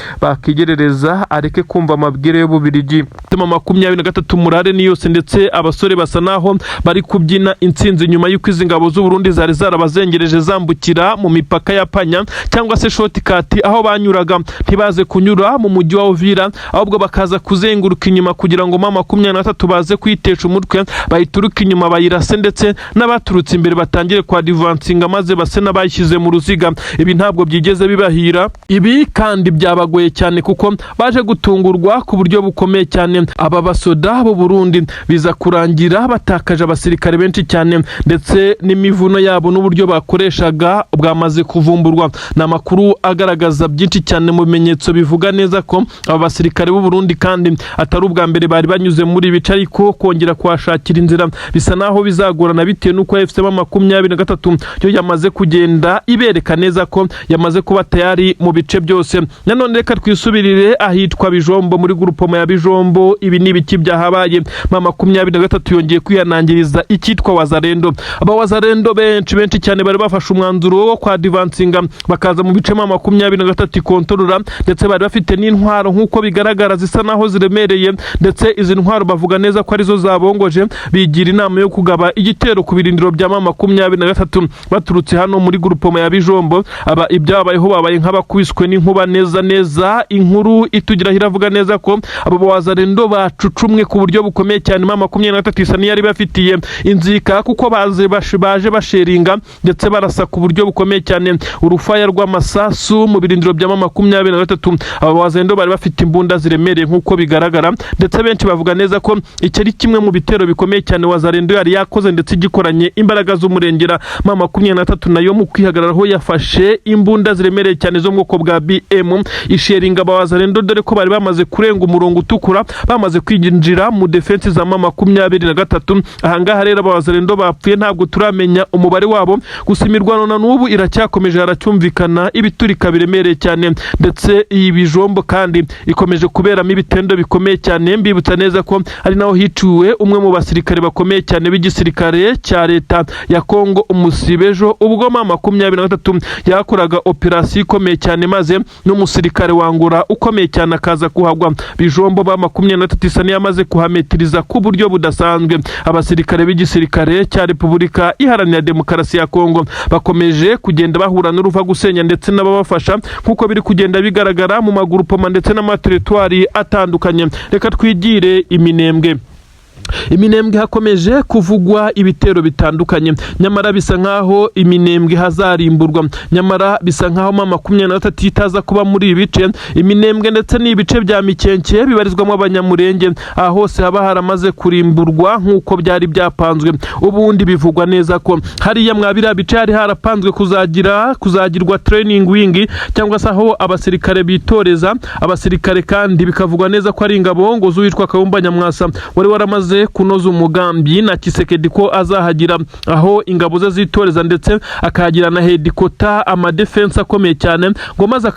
bakigerereza, areke kumva amabwire y'Ububirigi. 23 murare ni yose, ndetse abasore basa naho bari kubyina intsinzi nyuma y'uko izi ngabo z'u Burundi zari zarabazengereje zambukira mu mipaka ya Panya cyangwa se shortcut, aho banyuraga ntibaze kunyura mu mujyi wa Uvira, ahubwo bakaza kuzenguruka inyuma kugira ngo 23 baze kwitesha umutwe, bayituruka inyuma bayirase, ndetse n'abaturutse imbere batangire kwa advancinga maze base n'abayishyize mu ruziga. Ibi ntabwo byigeze bibahira, ibi kandi byabagoye cyane kuko baje gutungurwa ku buryo bukomeye cyane. Aba basoda b'u Burundi biza kurangira batakaje abasirikare benshi cyane, ndetse n'imivuno yabo n'uburyo bakoreshaga bwamaze kuvumburwa. Ni amakuru agaragaza byinshi cyane mu bimenyetso bivuga neza ko aba basirikare b'u Burundi kandi atari ubwa mbere bari banyuze muri ibi bice, ariko kongera kuhashakira inzira bisa naho bizagorana bitewe n'uko FCM23 yo yamaze kugenda ibereka neza ko yamaze kuba tayari mu bice byose. Nanone reka twisubirire ahitwa Bijombo muri grupoma ya Bijombo. Ibi ni ibiki byahabaye. 23 yongeye kwihanangiriza icyitwa Wazalendo. Aba Wazalendo benshi cyane bari bafashe umwanzuro wo kwa advancinga bakaza mu bice 23 ikontorora, ndetse bari bafite n'intwaro nk'uko bigaragara zisa naho ziremereye, ndetse izi ntwaro bavuga neza ko arizo zabongoje. Bigira inama yo kugaba igitero ku birindiro bya 23 baturutse hano muri grupoma ya Bijombo. Aba ibyabayeho babaye nk'abakwiswe n'inkuba neza. Inkuru itugira hiravuga neza ko abo Wazalendo bacucumwe ku buryo bukomeye cyane. 23 isa niyari bafitiye inzika kuko baje basheringa ndetse barasa ku buryo bukomeye cyane urufaya rw'amasasu mu birindiro bya 23. aba Wazalendo bari bafite imbunda ziremereye nk'uko bigaragara, ndetse benshi bavuga neza ko iki ari kimwe mu bitero bikomeye cyane Wazalendo yari yakoze, ndetse igikoranye imbaraga z'umurengera. 23 nayo mu kwihagararaho yafashe imbunda ziremereye cyane zo mu bwoko bwa BM isheringa aba Wazalendo, dore ko bari bamaze kurenga umurongo utukura, bamaze kwinjira mu defense za 23. Ahangaha rero aba Wazalendo bapfuye ntabwo turamenya umubare wabo, gusa imirwano na n'ubu iracyakomeje, haracyumvikana ibiturika biremereye cyane, ndetse iyi Bijombo kandi ikomeje kuberamo ibitendo bikomeye cyane. Mbibutsa neza ko ari naho hiciwe umwe mu basirikare bakomeye cyane b'igisirikare cya leta ya Kongo umusibejo, ubwo 23 yakoraga operasiyo ikomeye cyane, maze n'umusirikare wangura ukomeye cyane akaza kuhagwa. Bijombo 23 isa niyamaze kuhametiriza ku buryo budasanzwe. Abasirikare b'igisirikare cya Repubulika Iharanira Demokarasi ya Kongo bakomeje kugenda bahura n'uruva gusenya ndetse n'ababafasha nk'uko biri kugenda bigaragara mu magurupoma ndetse n'amateritwari atandukanye. Reka twigire Iminembwe hakomeje kuvugwa ibitero bitandukanye, nyamara bisa nkaho Iminembwe hazarimburwa, nyamara bisa nkaho 23 itaza kuba muri ibice. Iminembwe ndetse n'ibice bya Mikenke bibarizwamo abanyamurenge, aho hose haba haramaze kurimburwa nk'uko byari byapanzwe. Ubundi bivugwa neza ko hariya mwabira bice hari harapanzwe kuzagirwa training wing, cyangwa se aho abasirikare bitoreza. Abasirikare kandi bikavugwa neza ko ari ingabo ngo z'uwitwa Kayumba Nyamwasa wari waramaze kunoza umugambi na Kisekedi ko azahagira aho ingabo ze zitoreza, ndetse akahagira na hedikota amadefense akomeye cyane, ngo maze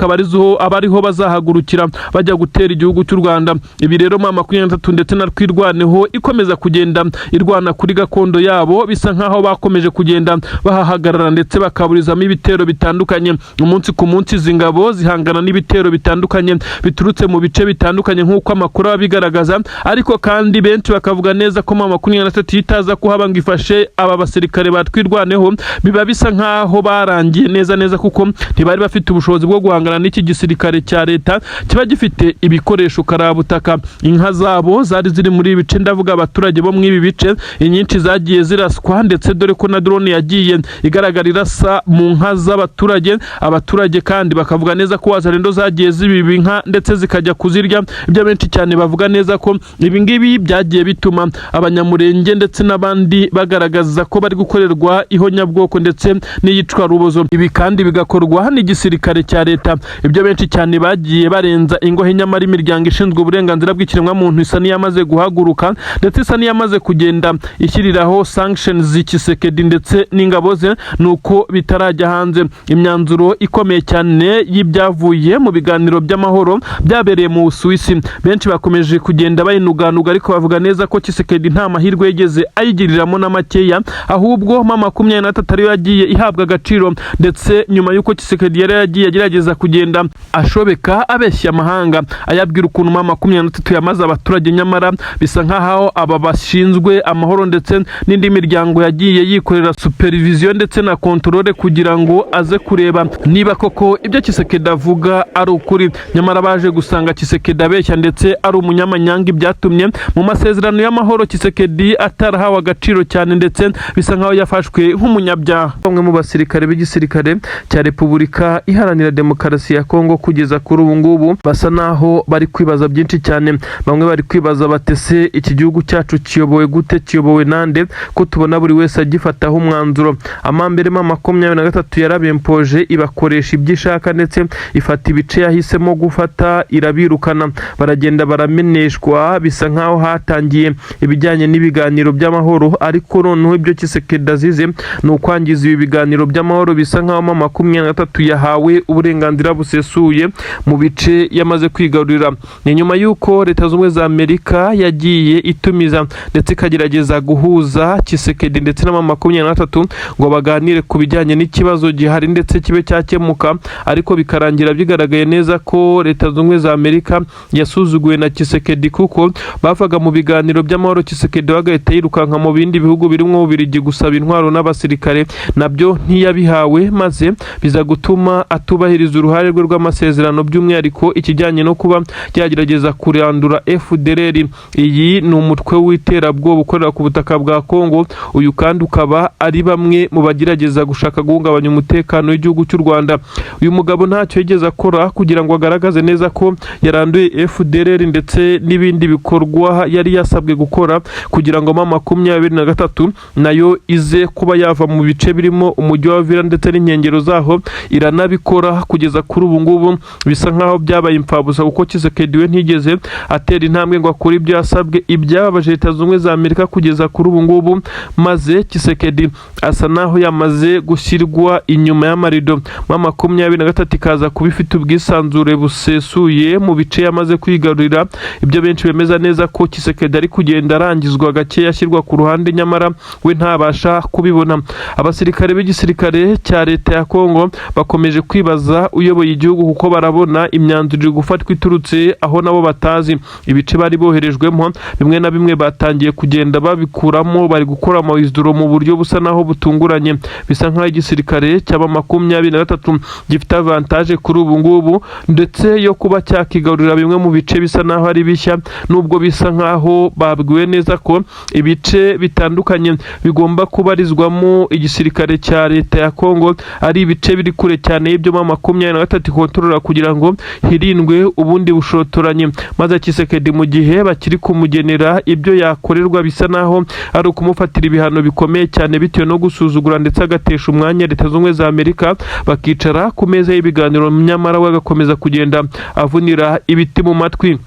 abariho bazahagurukira bajya gutera igihugu cy'u Rwanda. Ibi rero 23 ndetse na Twirwaneho ikomeza kugenda irwana kuri gakondo yabo, bisa nkaho bakomeje kugenda bahahagarara ndetse bakaburizamo ibitero bitandukanye. Umunsi ku munsi izi ngabo zihangana n'ibitero bitandukanye biturutse mu bice bitandukanye nk'uko amakuru abigaragaza, ariko kandi benshi bakavuga neza ko 23 itaza kuhaba ngo ifashe aba basirikare batwirwaneho. Biba bisa nkaho barangiye neza kuko ntibari bafite ubushobozi bwo guhangana n'iki gisirikare cya leta kiba gifite ibikoresho karabutaka. Inka zabo zari ziri muri ibice, ndavuga abaturage bo mu ibi bice, inyinshi zagiye ziraswa, ndetse dore ko na drone yagiye igaragara irasa mu nka z'abaturage. Abaturage kandi bakavuga neza ko Wazalendo zagiye zibiba inka ndetse zikajya kuzirya. Ibyo benshi cyane bavuga neza ko ibi ngibi byagiye bituma abanyamurenge ndetse n'abandi bagaragaza ko bari gukorerwa ihonyabwoko ndetse n'iyicwa rubozo. Ibi kandi bigakorwa n'igisirikare cya leta. Ibyo benshi cyane bagiye barenza ingohe, nyamara imiryango ishinzwe uburenganzira bw'ikiremwa muntu isa niyamaze guhaguruka, ndetse isa niyamaze kugenda ishyiriraho sanctions z'Kisekedi ndetse n'ingabo ze, nuko bitarajya hanze. Imyanzuro ikomeye cyane y'ibyavuye mu biganiro by'amahoro byabereye mu Busuwisi, benshi bakomeje kugenda bayinuganuga, ariko bavuga neza ko Kisekedi nta mahirwe yigeze ayigiriramo na makeya, ahubwo 23 ariyo yagiye ihabwa agaciro. Ndetse nyuma y'uko Kisekedi yari yagiye agerageza kugenda ashobeka abeshya amahanga ayabwira ukuntu 23 yamaze abaturage, nyamara bisa nkaho aba bashinzwe amahoro ndetse n'indi miryango yagiye yikorera supervision ndetse na controle kugira ngo aze kureba niba koko ibyo Kisekedi avuga ari ukuri. Nyamara baje gusanga Kisekedi abeshya ndetse ari umunyamanyanga, ibyatumye mu masezerano y'amahoro cy'amahoro Tshisekedi atarahawe agaciro cyane ndetse bisa nkaho yafashwe nk'umunyabyaha. Bamwe mu basirikare b'igisirikare cya Repubulika Iharanira Demokarasi ya Kongo kugeza kuri ubu ngubu basa naho bari kwibaza byinshi cyane. Bamwe bari kwibaza batese iki gihugu cyacu kiyobowe gute, kiyobowe nande, ko tubona buri wese agifataho umwanzuro. Amambere ma 23 yarabempoje ibakoresha ibyishaka ndetse ifata ibice yahisemo gufata irabirukana, baragenda barameneshwa. Bisa nkaho hatangiye ibijyanye n'ibiganiro by'amahoro, ariko noneho ibyo Tshisekedi azize ni ukwangiza ibi biganiro by'amahoro. Bisa nkaho ma 23 yahawe uburenganzira busesuye mu bice yamaze kwigarurira. Ni nyuma y'uko Leta z'Ubumwe za Amerika yagiye itumiza ndetse ikagerageza guhuza Tshisekedi ndetse na ma 23 ngo baganire ku bijyanye n'ikibazo gihari ndetse kibe cyakemuka, ariko bikarangira bigaragaye neza ko Leta z'Ubumwe za Amerika yasuzuguwe na Tshisekedi, kuko bavaga mu biganiro by'amahoro Tshisekedi bagahita yirukanka mu bindi bihugu birimo Ububiligi gusaba intwaro n'abasirikare, nabyo ntiyabihawe, maze biza gutuma atubahiriza uruhare rwe rw'amasezerano, by'umwihariko ikijyanye no kuba yagerageza kurandura FDLR. Iyi ni umutwe w'iterabwoba ukorera ku butaka bwa Kongo, uyu kandi ukaba ari bamwe mu bagerageza gushaka guhungabanya umutekano w'igihugu cy'u Rwanda. Uyu mugabo ntacyo yigeze akora kugira ngo agaragaze neza ko yaranduye FDLR ndetse n'ibindi bikorwa yari yasabwe gukora kugira ngo ma 23 nayo ize kuba yava mu bice birimo umujyi wa Uvira ndetse n'inkengero zaho, iranabikora kugeza kuri ubu ngubu. Bisa nkaho byabaye impfabusa kuko Tshisekedi we ntigeze atera intambwe ngo akore ibyo yasabwe. Ibyababaje Leta z'Ubumwe za Amerika kugeza kuri ubu ngubu, maze Tshisekedi asa naho yamaze gushyirwa inyuma y'amarido. Ma 23 ikaza kuba ifite ubwisanzure busesuye mu bice yamaze kwigarurira, ibyo benshi bemeza neza ko Tshisekedi ari kugenda arangizwa gake yashyirwa ku ruhande, nyamara we ntabasha kubibona. Abasirikare b'igisirikare cya Leta ya Kongo bakomeje kwibaza uyoboye igihugu, kuko barabona imyanzuro iri gufatwa iturutse aho nabo batazi. Ibice bari boherejwemo bimwe na bimwe batangiye kugenda babikuramo, bari gukora amawizidoro mu buryo busa naho butunguranye. Bisa nkaho igisirikare cy'aba 23 gifite avantage kuri ubu ngubu ndetse yo kuba cyakigarurira bimwe mu bice bisa naho ari bishya, nubwo bisa nkaho babwiwe neza ko ibice bitandukanye bigomba kubarizwamo igisirikare cya Leta ya Kongo ari ibice biri kure cyane y'ibyo ma 23 kontrola, kugira ngo hirindwe ubundi bushotoranye. Maze Tshisekedi mu gihe bakiri kumugenera ibyo yakorerwa, bisa naho ari ukumufatira ibihano bikomeye cyane bitewe no gusuzugura ndetse agatesha umwanya Leta z'Ubumwe za Amerika, bakicara ku meza y'ibiganiro, nyamara we agakomeza kugenda avunira ibiti mu matwi.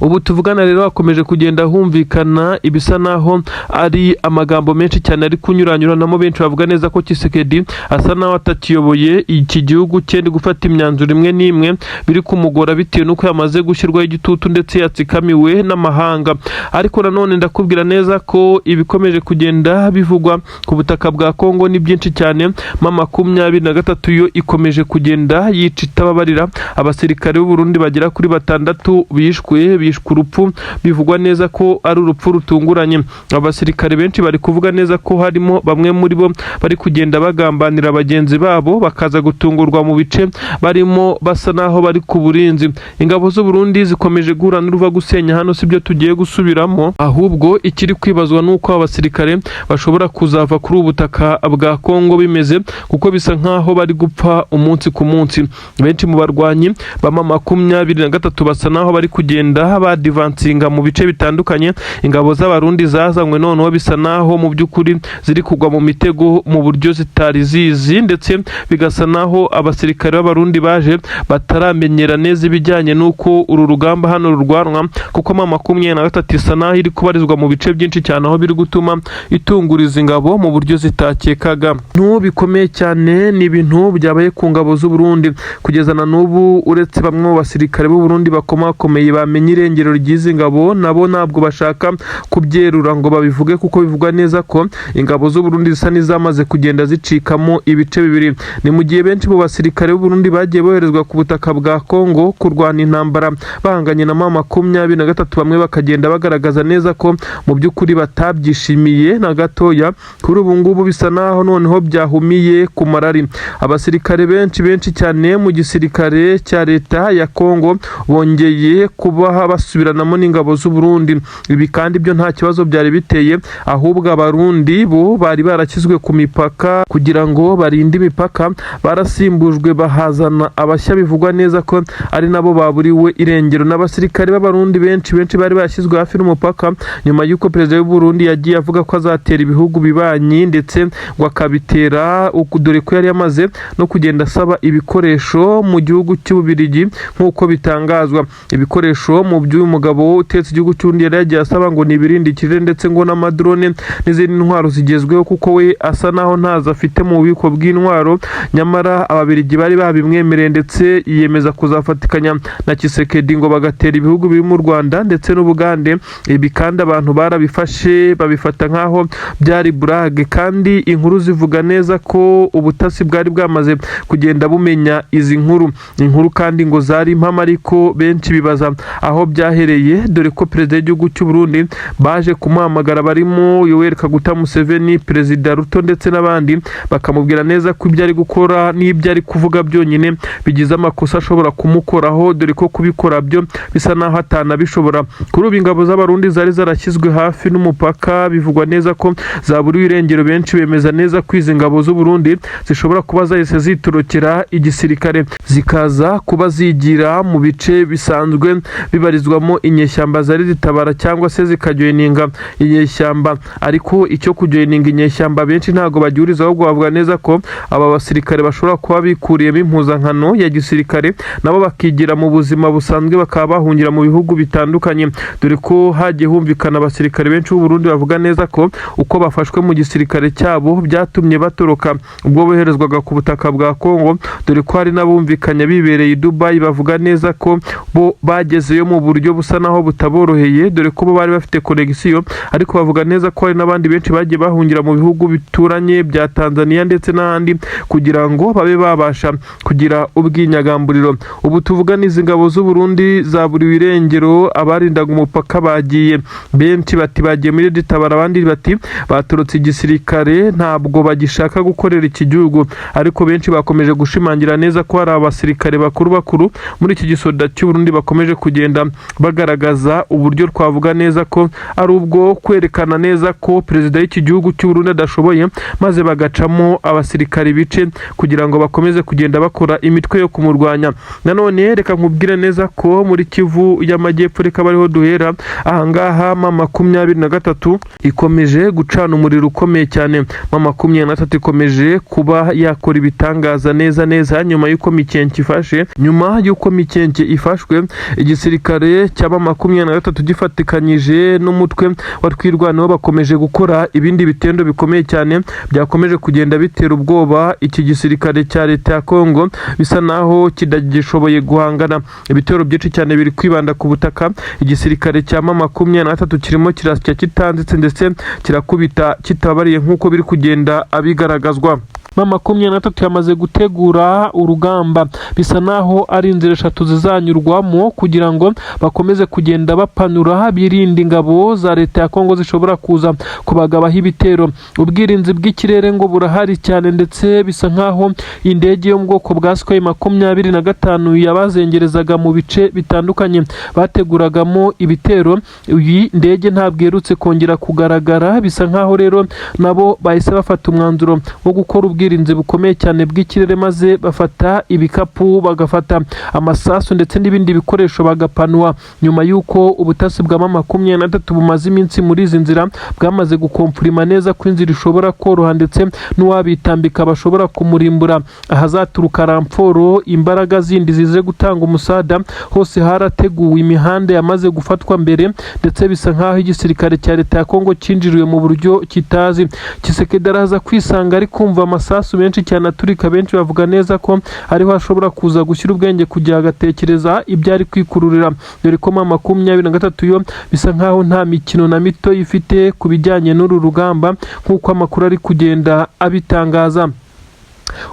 Ubu tuvugana rero hakomeje kugenda humvikana ibisa naho ari amagambo menshi cyane ari kunyuranyuranamo. Benshi bavuga neza ko Tshisekedi asa naho atakiyoboye iki gihugu cye, ndi gufata imyanzuro imwe n'imwe biri kumugora bitewe nuko yamaze gushyirwaho igitutu ndetse yatsikamiwe n'amahanga. Ariko nanone ndakubwira neza ko ibikomeje kugenda bivugwa ku butaka bwa Kongo ni byinshi cyane. Ma 23 yo ikomeje kugenda yica itababarira. Abasirikare b'u Burundi bagera kuri 6 bishwe urupfu, bivugwa neza ko ari urupfu rutunguranye. Abasirikare benshi bari kuvuga neza ko harimo bamwe muri bo bari kugenda bagambanira bagenzi babo, bakaza gutungurwa mu bice barimo basa naho bari ku burinzi. Ingabo z'u Burundi zikomeje guhura n'uruva gusenya hano, sibyo tugiye gusubiramo, ahubwo ikiri kwibazwa nuko abasirikare bashobora kuzava kuri ubutaka bwa Kongo bimeze, kuko bisa nkaho bari gupfa umunsi ku munsi. Benshi mu barwanyi ba 23 basa naho bari kugenda badivansinga mu bice bitandukanye. Ingabo z'abarundi zazanywe noneho bisa naho mu by'ukuri ziri kugwa mu mitego mu buryo zitari zizi, ndetse bigasa naho abasirikare b'abarundi baje bataramenyera neza ibijyanye nuko uru rugamba hano rurwanwa, kuko ma 23 isa naho iri kubarizwa mu bice byinshi cyane, aho biri gutuma itunguriza ingabo mu buryo zitakekaga. Bikomeye cyane ni ibintu byabaye ku ngabo z'u Burundi kugeza na n'ubu. Uretse bamwe mu basirikare b'u Burundi bakomakomeye bamenye irengero ry'izi ngabo, nabo ntabwo bashaka kubyerura ngo babivuge, kuko bivugwa neza ko ingabo z'u Burundi zisa n'izamaze kugenda zicikamo ibice bibiri. Ni mu gihe benshi mu basirikare b'u Burundi bagiye boherezwa ku butaka bwa Kongo kurwana intambara bahanganye na ma 23, bamwe bakagenda bagaragaza neza ko mu by'ukuri batabyishimiye na gatoya. Kuri ubu ngubu bisa naho noneho byahumiye ku marari. Abasirikare benshi cyane mu gisirikare cya Leta ya Kongo bongeye kuba kuba basubiranamo n'ingabo z'u Burundi. Ibi kandi byo nta kibazo byari biteye, ahubwo abarundi bo bari barakizwe ku mipaka kugira ngo barinde imipaka, barasimbujwe bahazana abashya bivugwa neza ko ari nabo baburiwe irengero. N'abasirikare b'abarundi benshi bari bashyizwe hafi n'umupaka nyuma y'uko perezida w'u Burundi yagiye avuga ko azatera ibihugu bibanyi ndetse ngo akabitera, dore ko yari yamaze no kugenda asaba ibikoresho mu gihugu cy'Ububirigi nk'uko bitangazwa. Ibikoresho mu by'uyu mugabo utetse igihugu cy'undi yari yagiye asaba ngo ni ibirindikire ndetse ngo n'amadrone n'izindi ntwaro zigezweho, kuko we asa naho ntazo afite mu bubiko bw'intwaro. Nyamara Ababirigi bari babimwemereye ndetse yiyemeza kuzafatikanya na Tshisekedi ngo bagatera ibihugu biri mu Rwanda ndetse n'Ubugande. Ibi kandi abantu barabifashe babifata nk'aho byari burage, kandi inkuru zivuga neza ko ubutasi bwari bwamaze kugenda bumenya izi inkuru kandi ngo zari impamo, ariko benshi bibaza aho byahereye, dore ko perezida w'igihugu cy'u Burundi baje kumuhamagara barimo Yoweri Kaguta Museveni, perezida Ruto ndetse n'abandi, bakamubwira neza ko ibyo ari gukora n'ibyo ari kuvuga byonyine bigize amakosa ashobora kumukoraho, dore ko kubikora byo bisa naho atanabishobora. Kuri ubu ingabo z'abarundi zari zarashyizwe hafi n'umupaka, bivugwa neza ko zaburiwe irengero. Benshi bemeza neza ko izi ngabo z'u Burundi zishobora kuba zahise zitorokera igisirikare zikaza kuba zigira mu bice bisanzwe bibarizwamo inyeshyamba zari zitabara cyangwa se zikajoyininga inyeshyamba. Ariko icyo kujoyininga inyeshyamba benshi ntago bagiuriza, ahubwo bavuga neza ko aba basirikare bashobora kuba bikuriyemo impuzankano ya gisirikare nabo bakigira mu buzima busanzwe, bakaba bahungira mu bihugu bitandukanye, dore ko hagiye humvikana abasirikare benshi b'u Burundi bavuga neza ko uko bafashwe mu gisirikare cyabo byatumye batoroka ubwo boherezwaga ku butaka bwa Kongo, dore ko hari n'abumvikanye bibereye i Dubai bavuga neza ko bo bagezeyo mu buryo busa naho butaboroheye, dore ko bo bari bafite connection, ariko bavuga neza ko hari n'abandi benshi bagiye bahungira mu bihugu bituranye bya Tanzania ndetse n'ahandi kugira ngo babe babasha kugira ubwinyagamburiro. Ubu tuvuga n'izi ngabo z'u Burundi zaburiwe irengero, abarindaga umupaka bagiye, benshi bati bagiye muri ditabara, abandi bati baturutse igisirikare ntabwo bagishaka gukorera iki gihugu, ariko benshi bakomeje gushimangira neza ko hari abasirikare bakuru muri iki gisoda cy'u Burundi bakomeje kugenda bagaragaza uburyo twavuga neza ko ari ubwo kwerekana neza ko perezida w'iki gihugu cy'u Burundi adashoboye, maze bagacamo abasirikare bice kugira ngo bakomeze kugenda bakora imitwe yo kumurwanya. Nanone reka nkubwire neza ko muri Kivu y'Amajyepfo, reka bariho duhera ahangaha M23 ikomeje gucana umuriro ukomeye cyane. M23 ikomeje kuba yakora ibitangaza neza nyuma y'uko Mikenke ifashe. Nyuma y'uko Mikenke ifashwe, igisirikare cya M23 gifatikanyije n'umutwe wa Twirwaneho bakomeje gukora ibindi bitendo bikomeye cyane byakomeje kugenda bitera ubwoba iki gisirikare cya leta ya Kongo, bisa naho kidagishoboye guhangana. Ibitero byinshi cyane biri kwibanda ku butaka, igisirikare cya M23 kirimo kirasya kitanzitse ndetse kirakubita kitabariye nk'uko biri kugenda abigaragazwa. M23 yamaze gutegura urugamba, bisa naho ari inzira eshatu zizanyurwamo kugira ngo bakomeze kugenda bapanura, birinda ingabo za leta ya Kongo zishobora kuza kubagabaho ibitero. Ubwirinzi bw'ikirere ngo burahari cyane, ndetse bisa nkaho indege yo mu bwoko bwa Sukhoi 25 yabazengerezaga mu bice bitandukanye bateguragamo ibitero. Iyi ndege ntabwo iherutse kongera kugaragara, bisa nkaho rero nabo bahise bafata umwanzuro wo gukora ubwirinzi bukomeye cyane bw'ikirere, maze bafata ibikapu, bagafata amasasu ndetse n'ibindi bikoresho bagapanwa, nyuma y'uko ubutasi bwa M23 bumaze iminsi muri izi nzira bwamaze gukomfurima neza ko inzira ishobora koroha ndetse n'uwabitambika bashobora kumurimbura. Ahazaturuka ramforo, imbaraga zindi zize gutanga umusada, hose harateguwe imihanda yamaze gufatwa mbere, ndetse bisa nkaho igisirikare cya leta ya Kongo cyinjiriwe mu buryo kitazi. Tshisekedi araza kwisanga ari kumva amasasu menshi cyane aturika. Benshi bavuga neza ko ariho ashobora kuza gushyira ubwenge kujya agatekereza ibyo ari kwikururira, dore ko M23 yo bisa nkaho nta mikino na mito ifite ku bijyanye n'uru rugamba nk'uko amakuru ari kugenda abitangaza.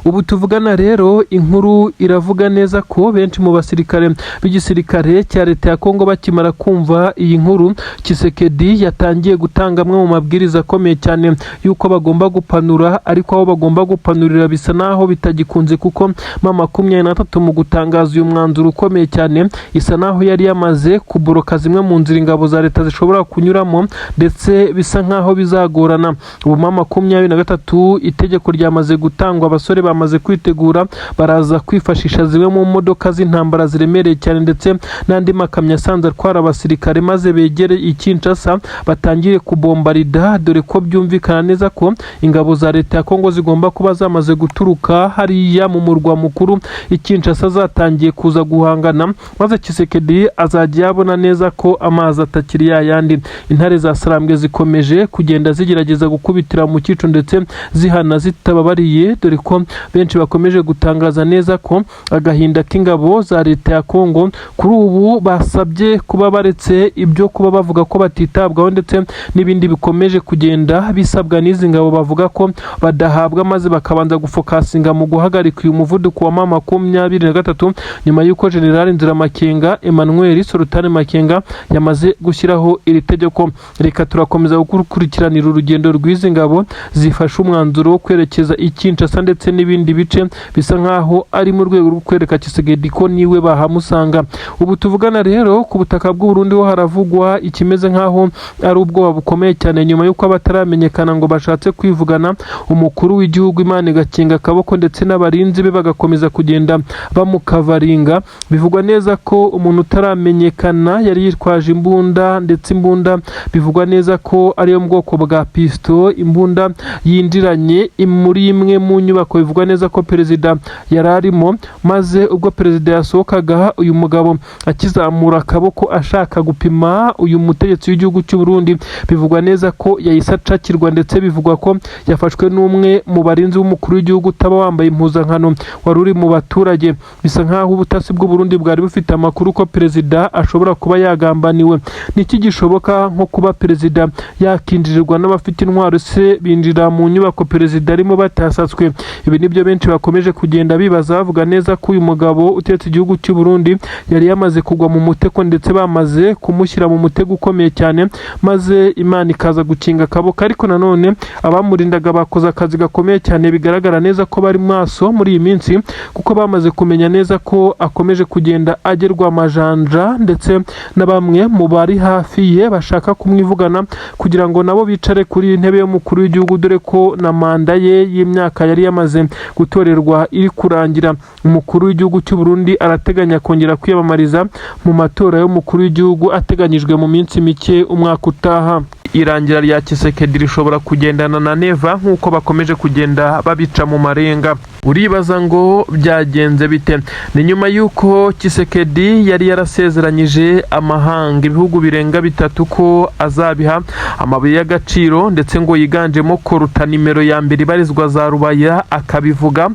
Ubu tuvugana rero inkuru iravuga neza ko benshi mu basirikare b'igisirikare cya leta ya Kongo bakimara kumva iyi nkuru, Tshisekedi yatangiye gutanga amwe mu mabwiriza akomeye cyane yuko bagomba gupanura, ariko aho bagomba gupanurira bisa naho bitagikunze, kuko M23 mu gutangaza uyu mwanzuro ukomeye cyane isa naho yari yamaze kuboroka zimwe mu nzira ingabo za leta zishobora kunyuramo, ndetse bisa nkaho bizagorana. Ubu M23 itegeko ryamaze gutangwa, abasore bamaze kwitegura, baraza kwifashisha zimwe mu modoka z'intambara ziremereye cyane ndetse n'andi makamyo asanzwe atwara abasirikare, maze begere i Kinshasa batangire kubombarida, dore ko byumvikana neza ko ingabo za leta ya Kongo zigomba kuba zamaze guturuka hariya mu murwa mukuru i Kinshasa, zatangiye kuza guhangana, maze Tshisekedi azajya yabona neza ko amazi atakiri yayandi. Intare za Sarambwe zikomeje kugenda zigerageza gukubitira mu cyico ndetse zihana zitababariye, dore ko benshi bakomeje gutangaza neza ko agahinda k'ingabo za leta ya Kongo kuri ubu basabye kuba baretse ibyo kuba bavuga ko batitabwaho, ndetse n'ibindi bikomeje kugenda bisabwa n'izi ngabo bavuga ko badahabwa, maze bakabanza gufokasinga mu guhagarika uyu muvuduko wa M23 nyuma y'uko General Nziramakenga Emmanuel Sultan Makenga yamaze gushyiraho iri tegeko. Reka turakomeza gukurikiranira urugendo rw'izi ngabo zifashe umwanzuro wo kwerekeza i Kinshasa ndetse n'ibindi bice bisa nkaho ari mu rwego rwo kwereka Tshisekedi ko niwe bahamusanga. Ubu tuvugana rero ku butaka bw'u Burundi ho haravugwa ikimeze nkaho ari ubwoba bukomeye cyane, nyuma y'uko abataramenyekana ngo bashatse kwivugana umukuru w'igihugu Imana igakinga akaboko, ndetse n'abarinzi be bagakomeza kugenda bamukavaringa. Bivugwa neza ko umuntu utaramenyekana yari yitwaje imbunda, ndetse imbunda bivugwa neza ko ari yo mu bwoko bwa pisto, imbunda yinjiranye muri imwe mu nyubako bivugwa neza ko perezida yari arimo, maze ubwo perezida yasohokaga uyu mugabo akizamura akaboko ashaka gupima uyu mutegetsi w'igihugu cy'u Burundi, bivugwa neza ko yahise acakirwa, ndetse bivugwa ko yafashwe n'umwe mu barinzi w'umukuru w'igihugu utaba wambaye impuzankano wari uri mu baturage. Bisa nkaho ubutasi bw'u Burundi bwari bufite amakuru ko perezida ashobora kuba yagambaniwe. Niki gishoboka nko kuba perezida yakinjirirwa n'abafite intwaro, se binjira mu nyubako perezida arimo batasatswe? Ibi nibyo benshi bakomeje kugenda bibaza, bavuga neza ko uyu mugabo utetse igihugu cy'u Burundi yari yamaze kugwa mu mutego, ndetse bamaze kumushyira mu mutego ukomeye cyane, maze Imana ikaza gukinga akaboko. Ariko nanone abamurindaga bakoze akazi gakomeye cyane, bigaragara neza ko bari maso muri iyi minsi, kuko bamaze kumenya neza ko akomeje kugenda agerwa amajanja, ndetse na bamwe mu bari hafi ye bashaka kumwivugana kugira ngo nabo bicare kuri intebe y'umukuru w'igihugu, dore ko na manda ye y'imyaka yari yamaze gutorerwa iri kurangira. Umukuru w'igihugu cy'u Burundi arateganya kongera kwiyamamariza mu matora y'umukuru w'igihugu ateganyijwe mu minsi mike umwaka utaha. Irangira rya Tshisekedi rishobora kugendana na neva nk'uko bakomeje kugenda babica mu marenga. Uribaza ngo byagenze bite? Ni nyuma y'uko Tshisekedi yari yarasezeranyije amahanga ibihugu birenga 3 ko azabiha amabuye y'agaciro, ndetse ngo yiganjemo koruta nimero ya mbere ibarizwa za Rubaya, akabivuga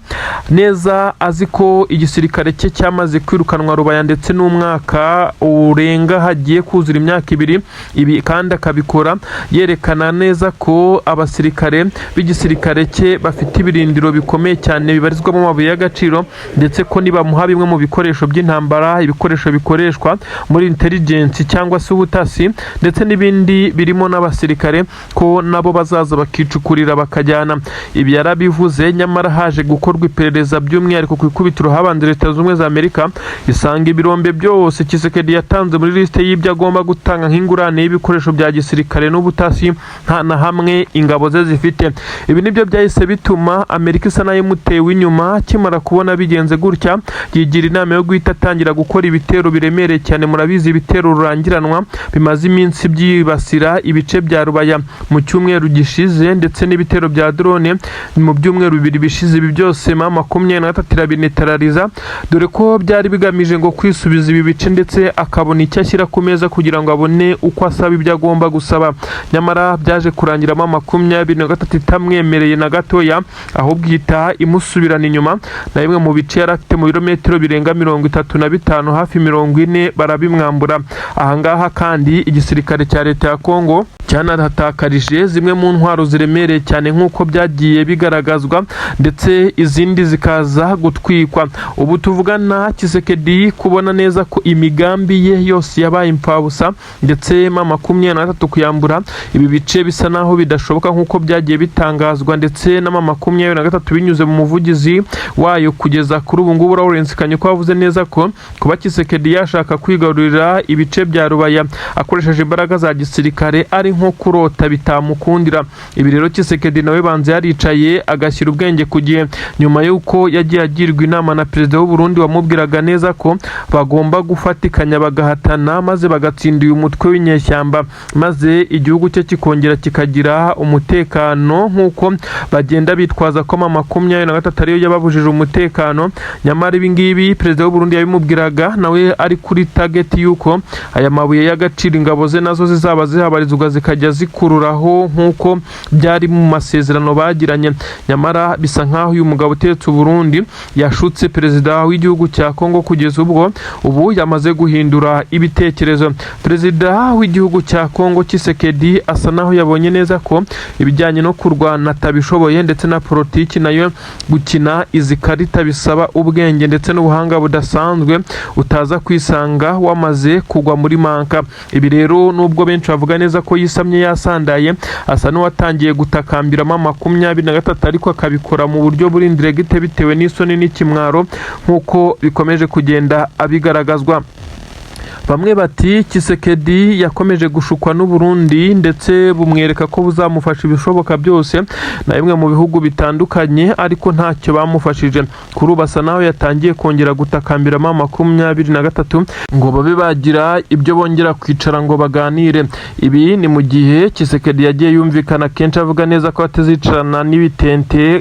neza azi ko igisirikare cye cyamaze kwirukanwa Rubaya, ndetse n'umwaka urenga hagiye kuzura imyaka 2. Ibi kandi akabikora yerekana neza ko abasirikare b'igisirikare cye bafite ibirindiro bikomeye cyane bibarizwamo amabuye y'agaciro, ndetse ko nibamuha bimwe mu bikoresho by'intambara, ibikoresho bikoreshwa muri intelligence cyangwa se ubutasi, ndetse n'ibindi birimo n'abasirikare, ko nabo bazaza bakicukurira bakajyana. Ibi yarabivuze, nyamara haje gukorwa iperereza by'umwihariko ku ikubitiro habanje Leta z'Ubumwe za Amerika isanga ibirombe byose Tshisekedi yatanze muri liste y'ibyo agomba gutanga nk'ingurane y'ibikoresho bya gisirikare n'ubutasi nta na hamwe ingabo ze zifite. Ibi nibyo byahise bituma Amerika isa nayo imutewe inyuma. Kimara kubona bigenze gutya, yigira inama yo guhita atangira gukora ibitero biremereye cyane. Murabizi ibitero rurangiranwa bimaze iminsi byibasira ibice bya Rubaya mu cyumweru gishize, ndetse n'ibitero bya drone mu byumweru 2 bishize. Ibi byose M23 irabinetarariza, dore ko byari bigamije ngo kwisubiza ibi bice, ndetse akabona icyo ashyira ku meza kugira ngo abone uko asaba ibyo agomba gusaba. Nyamara byaje kurangira M23 itamwemereye na gatoya, ahubwo ihita imusubirana inyuma, na bimwe mu bice yari afite mu birometero birenga 35 hafi 40 barabimwambura. Ahangaha kandi igisirikare cya leta ya Kongo cyanahatakarije zimwe mu ntwaro ziremereye cyane nk'uko byagiye bigaragazwa, ndetse izindi zikaza gutwikwa. Ubu tuvugana Tshisekedi kubona neza ko imigambi ye yose yabaye impfabusa, ndetse M23 kuyambura ibi bice bisa naho bidashoboka nk'uko byagiye bitangazwa, ndetse na M23 binyuze mu muvugizi wayo kugeza kuri ubu ngubu Lawrence Kanyuka wavuze neza ko kuba Tshisekedi yashaka kwigarurira ibice bya Rubaya akoresheje imbaraga za gisirikare ari nko kurota bitamukundira. Ibi rero Tshisekedi nawe banze yaricaye agashyira ubwenge ku gihe, nyuma y'uko yagiye agirwa inama na perezida w'u Burundi wamubwiraga neza ko bagomba gufatikanya bagahatana maze bagatsinda uyu mutwe w'inyeshyamba, maze igihugu cye kikongera kikagira umutekano nk'uko bagenda bitwaza ko M23 ariyo yababujije umutekano. Nyamara ibi ngibi perezida w'u Burundi yabimubwiraga nawe ari kuri target y'uko aya mabuye y'agaciro ingabo ze nazo zizaba zihabarizwa zikajya zikururaho nk'uko byari mu masezerano bagiranye. Nyamara bisa nk'aho uyu mugabo uteretse u Burundi yashutse perezida w'igihugu cya Kongo kugeza ubwo ubu yamaze guhindura ibitekerezo. Perezida w'igihugu cya Kongo Tshisekedi asa naho yabonye neza ko ibijyanye no kurwana atabishoboye, ndetse na politiki nayo gukina izi karita bisaba ubwenge ndetse n'ubuhanga budasanzwe utaza kwisanga wamaze kugwa muri manka. Ibi rero nubwo benshi bavuga neza ko yisamye yasandaye, asa n'uwatangiye gutakambira M23 ariko akabikora mu buryo buri indiregite bitewe n'isoni n'ikimwaro nk'uko bikomeje kugenda abigaragazwa. Bamwe bati Tshisekedi yakomeje gushukwa n'u Burundi ndetse bumwereka ko buzamufasha ibishoboka byose na bimwe mu bihugu bitandukanye, ariko ntacyo bamufashije. Kuri ubu asa naho yatangiye kongera gutakambira M23 ngo babe bagira ibyo bongera kwicara ngo baganire. Ibi ni mu gihe Tshisekedi yagiye yumvikana kenshi avuga neza ko atazicarana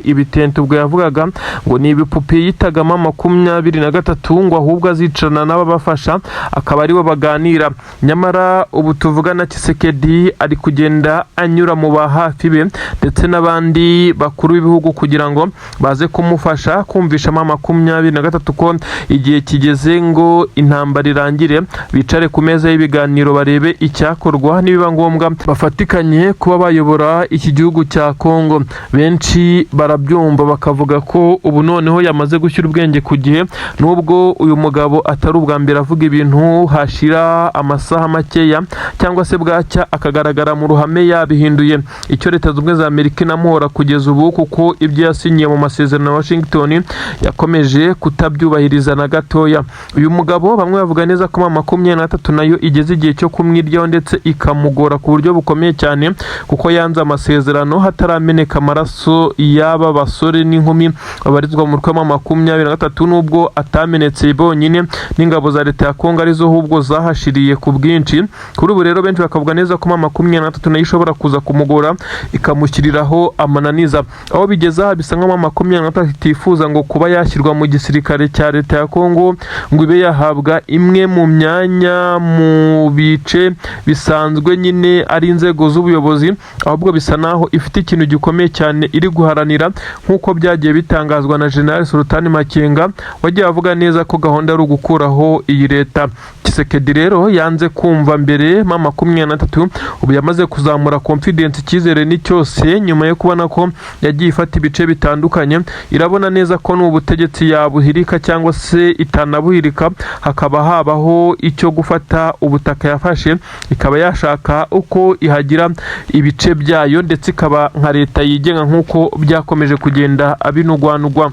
ibitente ubwo yavugaga ngo ni ibipupe yitaga M23 ngo ahubwo azicarana n'ababafasha akaba aribo baganira. Nyamara ubu tuvugana Tshisekedi ari kugenda anyura mu bahafi be ndetse n'abandi bakuru b'ibihugu kugira ngo baze kumufasha kumvisha M23 ko igihe kigeze ngo intambara irangire, bicare ku meza y'ibiganiro barebe icyakorwa, nibiba ngombwa bafatikanye kuba bayobora iki gihugu cya Kongo. Benshi barabyumva bakavuga ko ubu noneho yamaze gushyira ubwenge ku gihe, nubwo uyu mugabo atari ubwa mbere avuga ibintu hashira amasaha makeya cyangwa se bwacya akagaragara mu ruhame yabihinduye. Icyo Leta Zunze Ubumwe za Amerika inamuhora kugeza ubu kuko ibyo yasinyiye mu masezerano ya Washington yakomeje kutabyubahiriza na gatoya. Uyu mugabo bamwe bavuga neza ko M23 nayo igeze igihe cyo kumwiryaho ndetse ikamugora ku buryo bukomeye cyane, kuko yanze amasezerano hatarameneka amaraso y'aba basore n'inkumi babarizwa mu rwego M23, nubwo atamenetse bonyine n'ingabo za Leta ya Kongo arizo ahubwo zahashiriye ku bwinshi. Kuri ubu rero benshi bakavuga neza ko M23 nayo ishobora kuza kumugora ikamushyiriraho amananiza. Aho bigeza bisa nka M23 itifuza ngo kuba yashyirwa mu gisirikare cya Leta ya Kongo ngo ibe yahabwa imwe mu myanya mu bice bisanzwe nyine ari inzego z'ubuyobozi, ahubwo bisa naho ifite ikintu gikomeye cyane iri guharanira nk'uko byagiye bitangazwa na General Sultan Makenga wagiye avuga neza ko gahunda ari ugukuraho iyi leta. Tshisekedi rero yanze kumva mbere M23 ubu yamaze kuzamura confidence, icyizere ni cyose nyuma yo kubona ko yagiye ifata ibice bitandukanye. Irabona neza ko n'ubutegetsi yabuhirika cyangwa se itanabuhirika, hakaba habaho icyo gufata ubutaka yafashe ikaba yashaka uko ihagira ibice byayo ndetse ikaba nka leta yigenga nk'uko byakomeje kugenda abinugwanugwa.